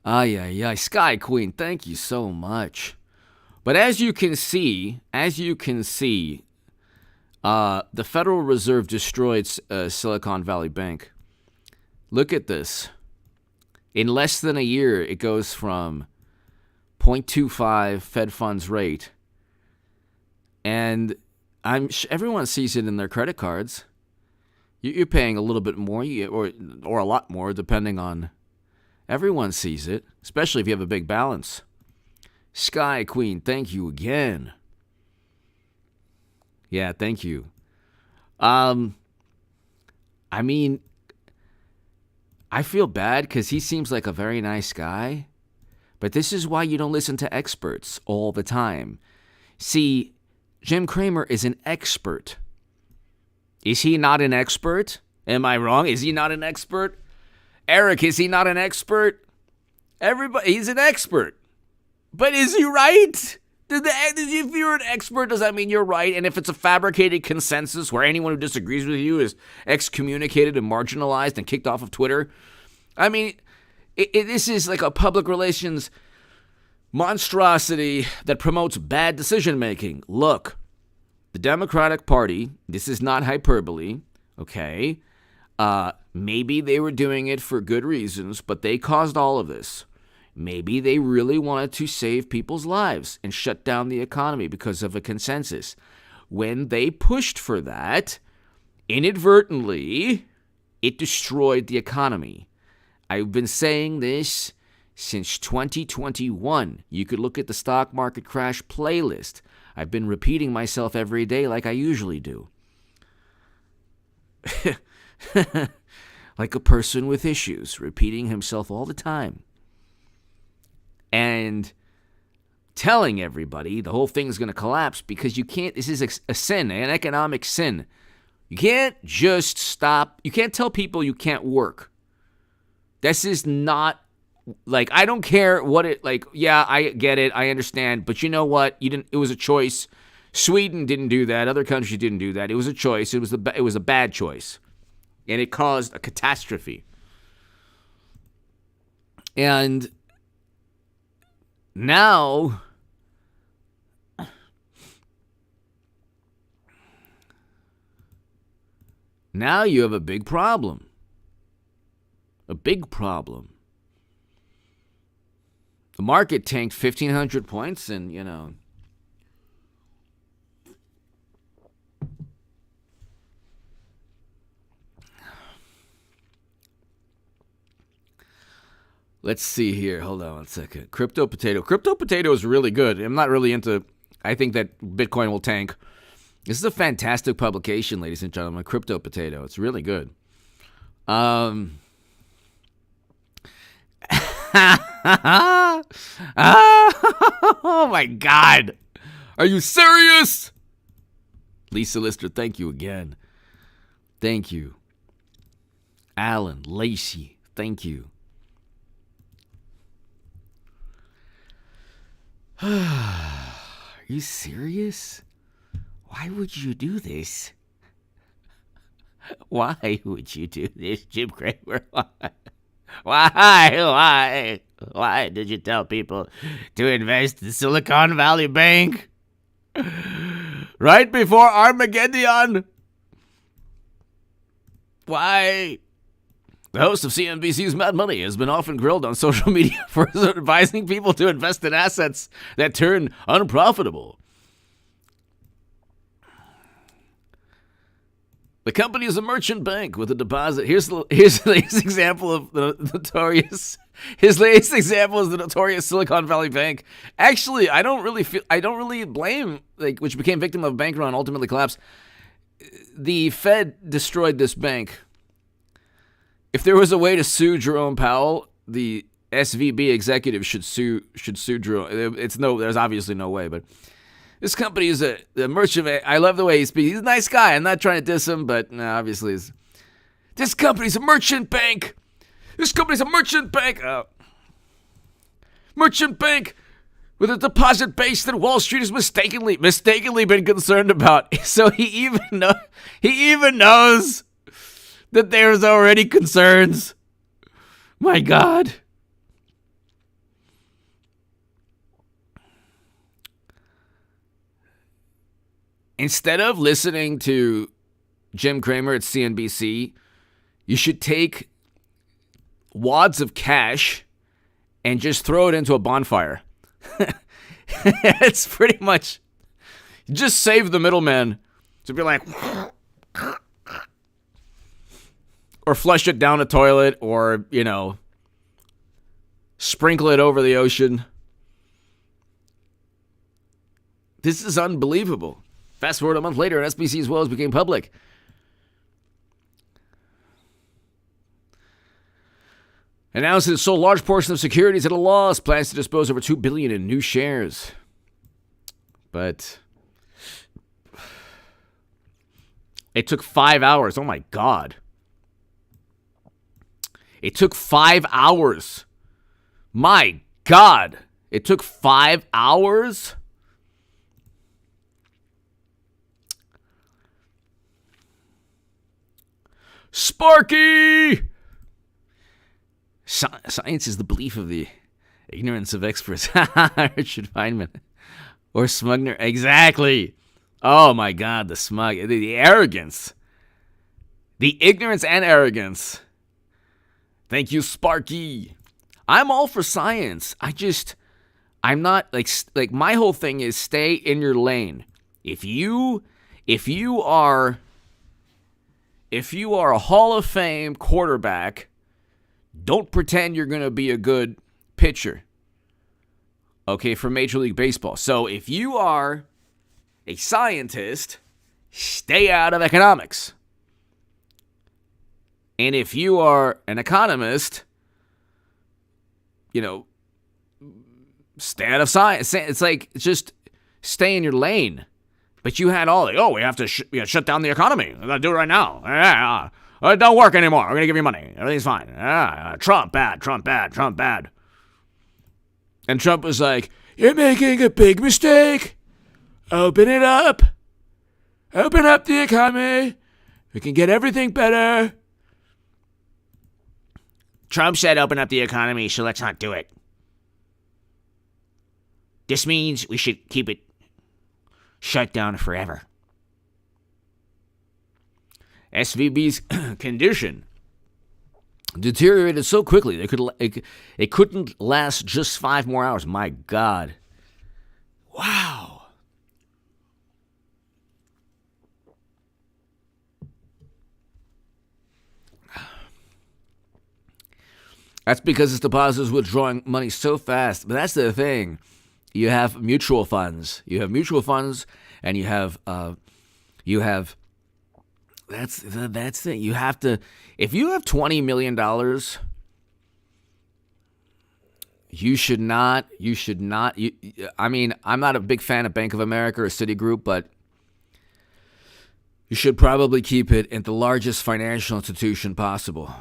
Sky Queen, thank you so much. But as you can see, the Federal Reserve destroyed Silicon Valley Bank. Look at this. In less than a year, it goes from 0.25 Fed funds rate, and everyone sees it in their credit cards. You're paying a little bit more, or a lot more, depending on. Everyone sees it, especially if you have a big balance. Sky Queen, thank you again. Yeah, thank you. I feel bad because he seems like a very nice guy. But this is why you don't listen to experts all the time. See, Jim Cramer is an expert. Is he not an expert? Am I wrong? Is he not an expert? Eric, is he not an expert? He's an expert. But is he right? If you're an expert, does that mean you're right? And if it's a fabricated consensus where anyone who disagrees with you is excommunicated and marginalized and kicked off of Twitter? I mean, this is like a public relations monstrosity that promotes bad decision-making. Look, the Democratic Party, this is not hyperbole, okay? Maybe they were doing it for good reasons, but they caused all of this. Maybe they really wanted to save people's lives and shut down the economy because of a consensus. When they pushed for that, inadvertently, it destroyed the economy. I've been saying this since 2021. You could look at the stock market crash playlist. I've been repeating myself every day like I usually do. Like a person with issues, repeating himself all the time. And telling everybody the whole thing's going to collapse because you can't. This is a sin, an economic sin. You can't just stop. You can't tell people you can't work. This is not, like, I don't care what it, like, yeah, I get it, I understand, but you know what? It was a choice. Sweden didn't do that. Other countries didn't do that. It was a choice. It was a bad choice. and it caused a catastrophe. And now you have a big problem. A big problem. The market tanked 1,500 points and, let's see here. Hold on one second. Crypto Potato. Crypto Potato is really good. I'm not really into, I think that Bitcoin will tank. This is a fantastic publication, ladies and gentlemen. Crypto Potato. It's really good. Oh my God. Are you serious? Lisa Lister, thank you again. Thank you. Alan, Lacey, thank you. Are you serious? Why would you do this? Why would you do this, Jim Cramer? Why did you tell people to invest in Silicon Valley Bank? Right before Armageddon? Why? The host of CNBC's Mad Money has been often grilled on social media for advising people to invest in assets that turn unprofitable. The company is a merchant bank with a deposit. Here's the latest example of the notorious. His latest example is the notorious Silicon Valley Bank. Actually, I don't really blame, which became victim of a bank run, ultimately collapsed. The Fed destroyed this bank. If there was a way to sue Jerome Powell, the SVB executive should sue Jerome. There's obviously no way, but this company is a merchant. I love the way he speaks. He's a nice guy. I'm not trying to diss him, but obviously, this company's a merchant bank. This company's a merchant bank. Merchant bank with a deposit base that Wall Street has mistakenly been concerned about. So he even knows that there's already concerns. My God. Instead of listening to Jim Cramer at CNBC, you should take wads of cash and just throw it into a bonfire. It's pretty much just save the middleman. To be like, or flush it down a toilet, or, sprinkle it over the ocean. This is unbelievable. Fast forward a month later, and SBC's woes became public. Announced it sold a large portion of securities at a loss, plans to dispose over $2 billion in new shares. But it took 5 hours. Oh my God. It took 5 hours. My God. It took 5 hours? Sparky! Science is the belief of the ignorance of experts. Richard Feynman. Or Smugner. Exactly. Oh my God, the smug. The arrogance. The ignorance and arrogance. Thank you, Sparky. I'm all for science. I'm not, like my whole thing is stay in your lane. If you are a Hall of Fame quarterback, don't pretend you're going to be a good pitcher. Okay, for Major League Baseball. So if you are a scientist, stay out of economics. And if you are an economist, stay out of science. It's like, just stay in your lane. But you had all we have to shut down the economy. We got to do it right now. It don't work anymore. We're going to give you money. Everything's fine. Trump bad, Trump bad, Trump bad. And Trump was like, you're making a big mistake. Open it up. Open up the economy. We can get everything better. Trump said open up the economy, so let's not do it. This means we should keep it shut down forever. SVB's condition deteriorated so quickly it couldn't last just 5 more hours. My God. Wow. That's because its depositors withdrawing money so fast. But that's the thing. You have mutual funds. And you have that's the you have to, if you have $20 million, I mean, I'm not a big fan of Bank of America or Citigroup, but you should probably keep it at the largest financial institution possible.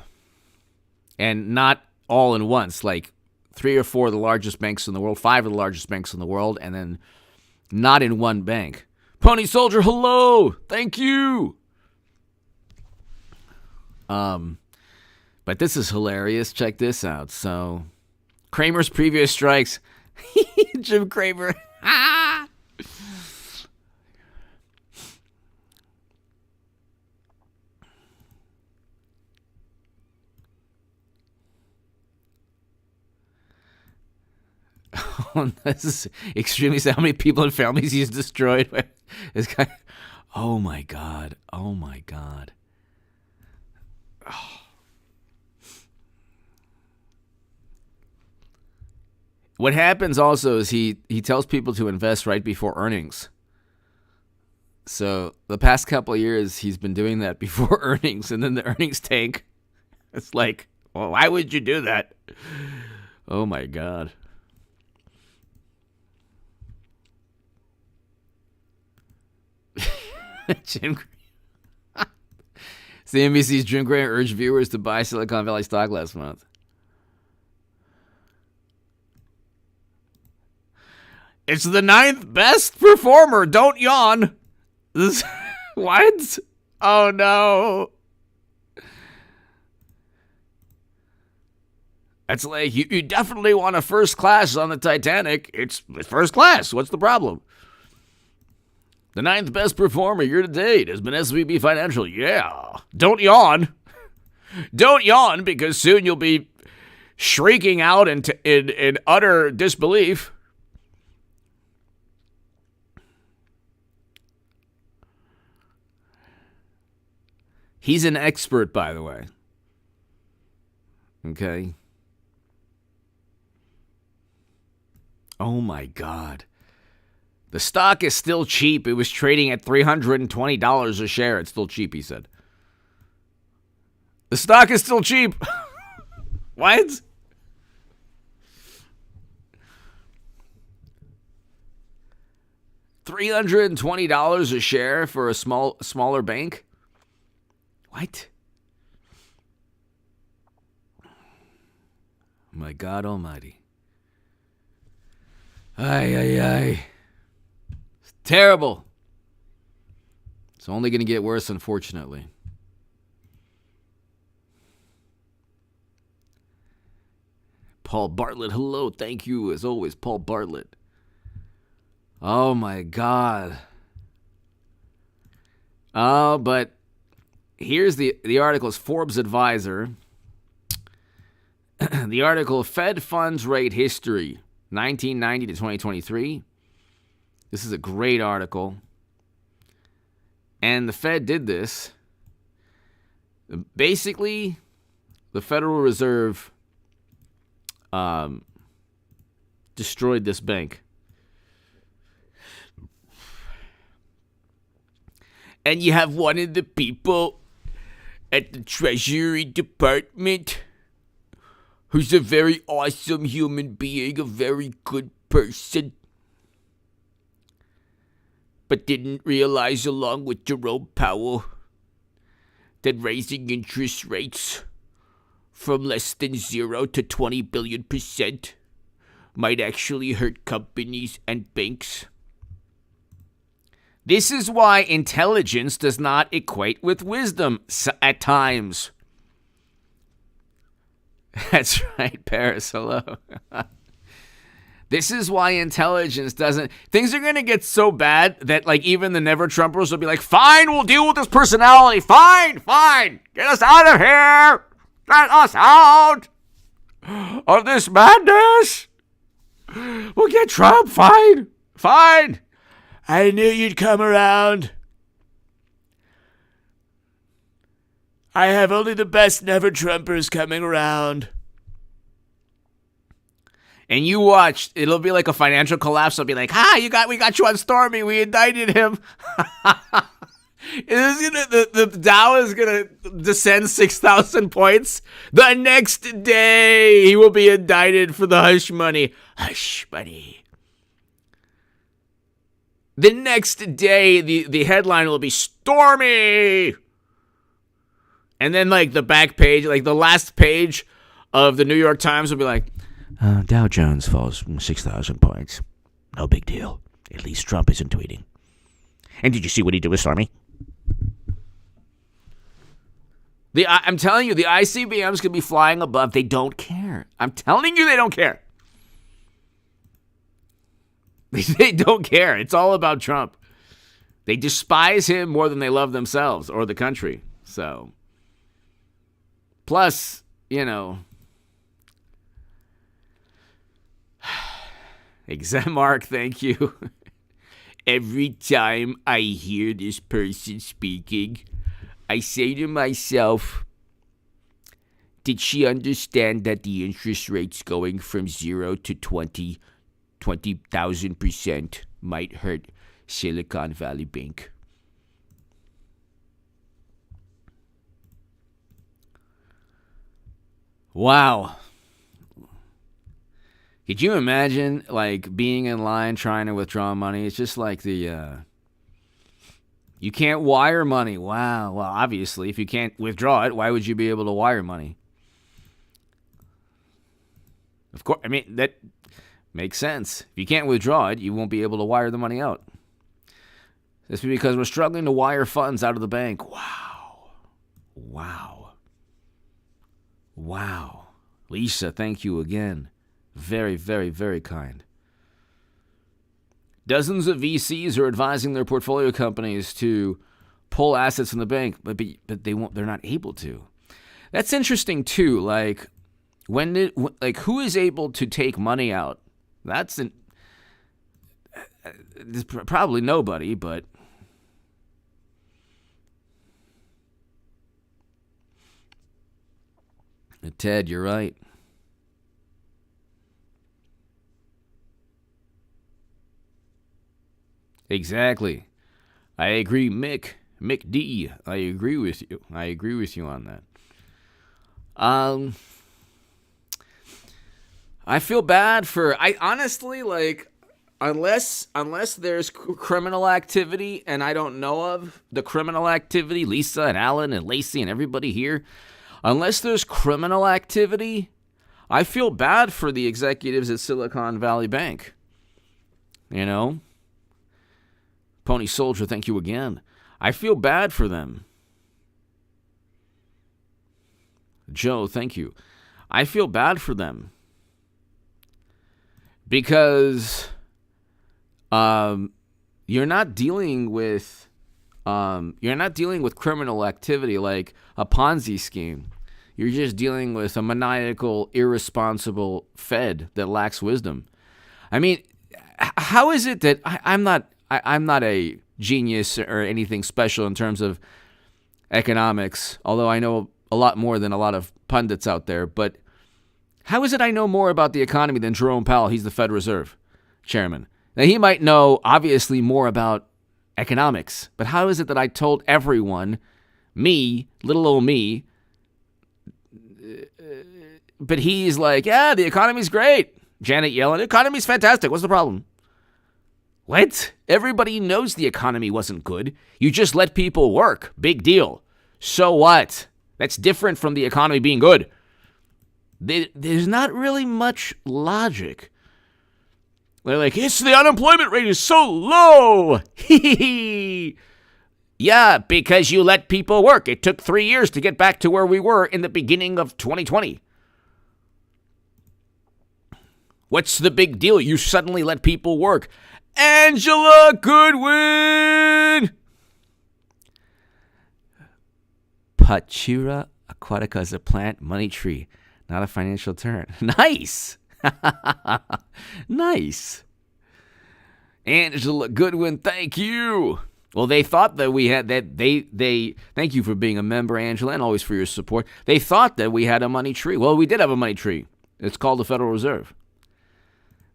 And not all in once, like 3 or 4 of the largest banks in the world, 5 of the largest banks in the world, and then not in one bank. Pony Soldier, hello! Thank you! But this is hilarious. Check this out. So, Cramer's previous strikes. Jim Cramer. This is extremely sad. How many people and families he's destroyed? This guy. Oh my God. Oh my God. Oh. What happens also is he tells people to invest right before earnings. So the past couple of years, he's been doing that before earnings, and then the earnings tank. It's like, well, why would you do that? Oh my God. CNBC's Jim Cramer urged viewers to buy Silicon Valley stock last month. It's the 9th best performer. Don't yawn. What? Oh no. That's like, you definitely want a first class on the Titanic. It's first class. What's the problem? The 9th best performer year to date has been SVB Financial. Yeah. Don't yawn. Don't yawn, because soon you'll be shrieking out in utter disbelief. He's an expert, by the way. Okay. Oh my God. The stock is still cheap. It was trading at $320 a share. It's still cheap, he said. The stock is still cheap. What? $320 a share for a smaller bank? What? My God Almighty. Ay. It's terrible. It's only going to get worse, unfortunately. Paul Bartlett, hello. Thank you, as always, Paul Bartlett. Oh, my God. Oh, but here's the article. Is Forbes Advisor. The article, Fed Funds Rate History, 1990 to 2023. This is a great article. And the Fed did this. Basically, the Federal Reserve destroyed this bank. And you have one of the people at the Treasury Department who's a very awesome human being, a very good person, but didn't realize, along with Jerome Powell, that raising interest rates from less than 0 to 20 billion% might actually hurt companies and banks. This is why intelligence does not equate with wisdom at times. That's right, Paris. Hello. This is why intelligence doesn't... Things are going to get so bad that, like, even the never-Trumpers will be like, fine, we'll deal with this personality. Fine. Get us out of here. Get us out of this madness. We'll get Trump. Fine. I knew you'd come around. I have only the best never-Trumpers coming around. And you watch, it'll be like a financial collapse. It'll be like, we got you on Stormy. We indicted him. The Dow is going to descend 6,000 points. The next day, he will be indicted for the hush money. Hush money. The next day, the headline will be Stormy. And then, like, the back page, like the last page of the New York Times will be like, Dow Jones falls 6,000 points. No big deal. At least Trump isn't tweeting. And did you see what he did with Stormy? I'm telling you, the ICBMs could be flying above. They don't care. I'm telling you, they don't care. They don't care. It's all about Trump. They despise him more than they love themselves or the country. So, plus, Mark, thank you. Every time I hear this person speaking, I say to myself, did she understand that the interest rates going from 0 to 20,000% might hurt Silicon Valley Bank? Wow. Could you imagine, like, being in line trying to withdraw money? It's just like you can't wire money. Wow. Well, obviously, if you can't withdraw it, why would you be able to wire money? Of course, I mean, that makes sense. If you can't withdraw it, you won't be able to wire the money out. This is because we're struggling to wire funds out of the bank. Wow. Lisa, thank you again. Very, very, very kind. Dozens of VCs are advising their portfolio companies to pull assets from the bank, but they won't. They're not able to. That's interesting too. Like who is able to take money out? There's probably nobody, but Ted, you're right. Exactly. I agree, Mick D. I agree with you. On that. I feel bad for. I honestly, like, unless there's criminal activity and I don't know of the criminal activity, Lisa and Alan and Lacey and everybody here, unless there's criminal activity, I feel bad for the executives at Silicon Valley Bank. Pony Soldier, thank you again. I feel bad for them. Joe, thank you. I feel bad for them. Because you're not dealing with criminal activity like a Ponzi scheme. You're just dealing with a maniacal, irresponsible Fed that lacks wisdom. I mean, how is it that I'm not a genius or anything special in terms of economics, although I know a lot more than a lot of pundits out there. But how is it I know more about the economy than Jerome Powell? He's the Fed Reserve chairman. Now, he might know, obviously, more about economics. But how is it that I told everyone, me, little old me, but he's like, yeah, the economy's great. Janet Yellen, the economy's fantastic. What's the problem? What? Everybody knows the economy wasn't good. You just let people work. Big deal. So what? That's different from the economy being good. There's not really much logic. They're like, the unemployment rate is so low. Yeah, because you let people work. It took 3 years to get back to where we were in the beginning of 2020. What's the big deal? You suddenly let people work. Angela Goodwin! Pachira aquatica is a plant, money tree, not a financial term. Nice! Nice. Angela Goodwin, thank you. Well, they thought that we had that. They thank you for being a member, Angela, and always for your support. They thought that we had a money tree. Well, we did have a money tree. It's called the Federal Reserve.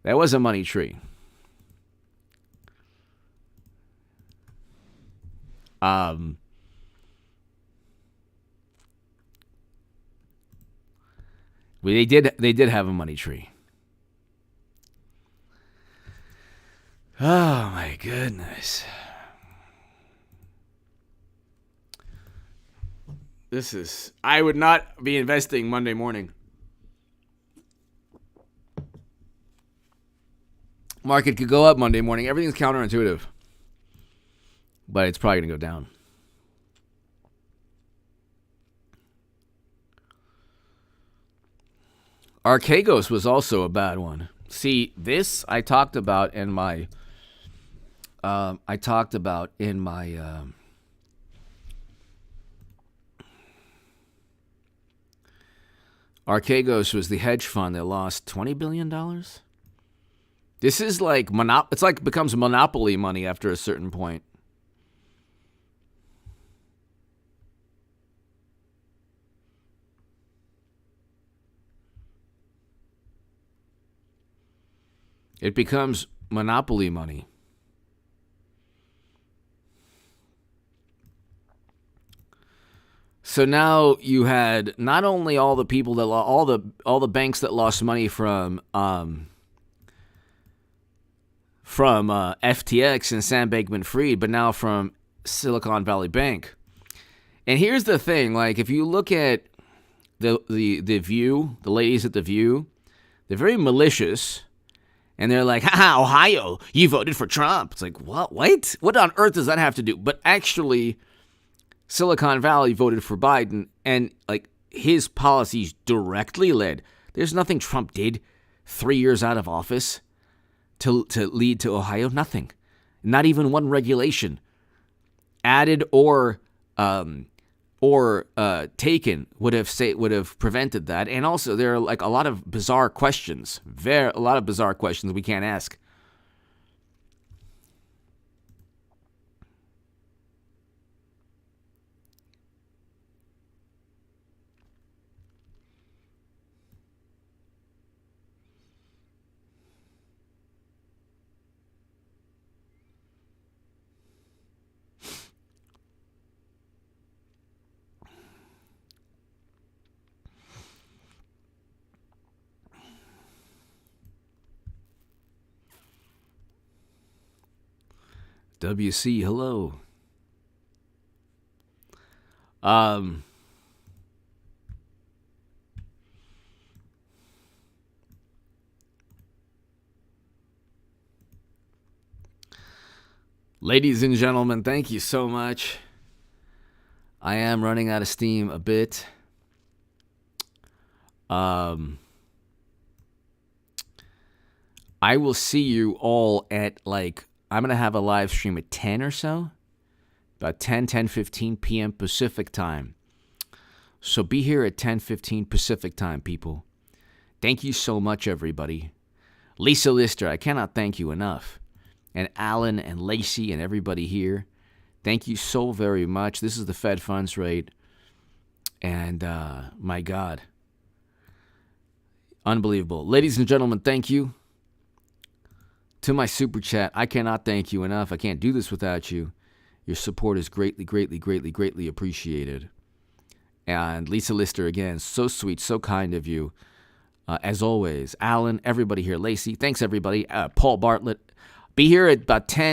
That was a money tree. They did have a money tree. Oh my goodness. I would not be investing Monday morning. Market could go up Monday morning. Everything's counterintuitive. But it's probably going to go down. Archegos was also a bad one. See, this I talked about in my Archegos was the hedge fund that lost $20 billion. This is like it's like becomes monopoly money after a certain point. It becomes monopoly money. So now you had not only all the people that all the banks that lost money from FTX and Sam Bankman-Fried, but now from Silicon Valley Bank. And here's the thing: like if you look at the View, the ladies at the View, they're very malicious. And they're like, haha, Ohio, you voted for Trump. It's like, what? What on earth does that have to do? But actually, Silicon Valley voted for Biden, and like his policies directly led. There's nothing Trump did 3 years out of office to lead to Ohio. Nothing. Not even one regulation added or taken would have prevented that. And also, there are like a lot of bizarre questions. A lot of bizarre questions we can't ask. WC, hello. Ladies and gentlemen, thank you so much. I am running out of steam a bit. I will see you all at I'm going to have a live stream at 10 or so. About 10:15 p.m. Pacific time. So be here at 10:15 Pacific time, people. Thank you so much, everybody. Lisa Lister, I cannot thank you enough. And Alan and Lacey and everybody here. Thank you so very much. This is the Fed funds rate. And my God. Unbelievable. Ladies and gentlemen, thank you. To my super chat, I cannot thank you enough. I can't do this without you. Your support is greatly, greatly, greatly, greatly appreciated. And Lisa Lister, again, so sweet, so kind of you. As always, Alan, everybody here, Lacey, thanks everybody. Paul Bartlett, be here at about 10.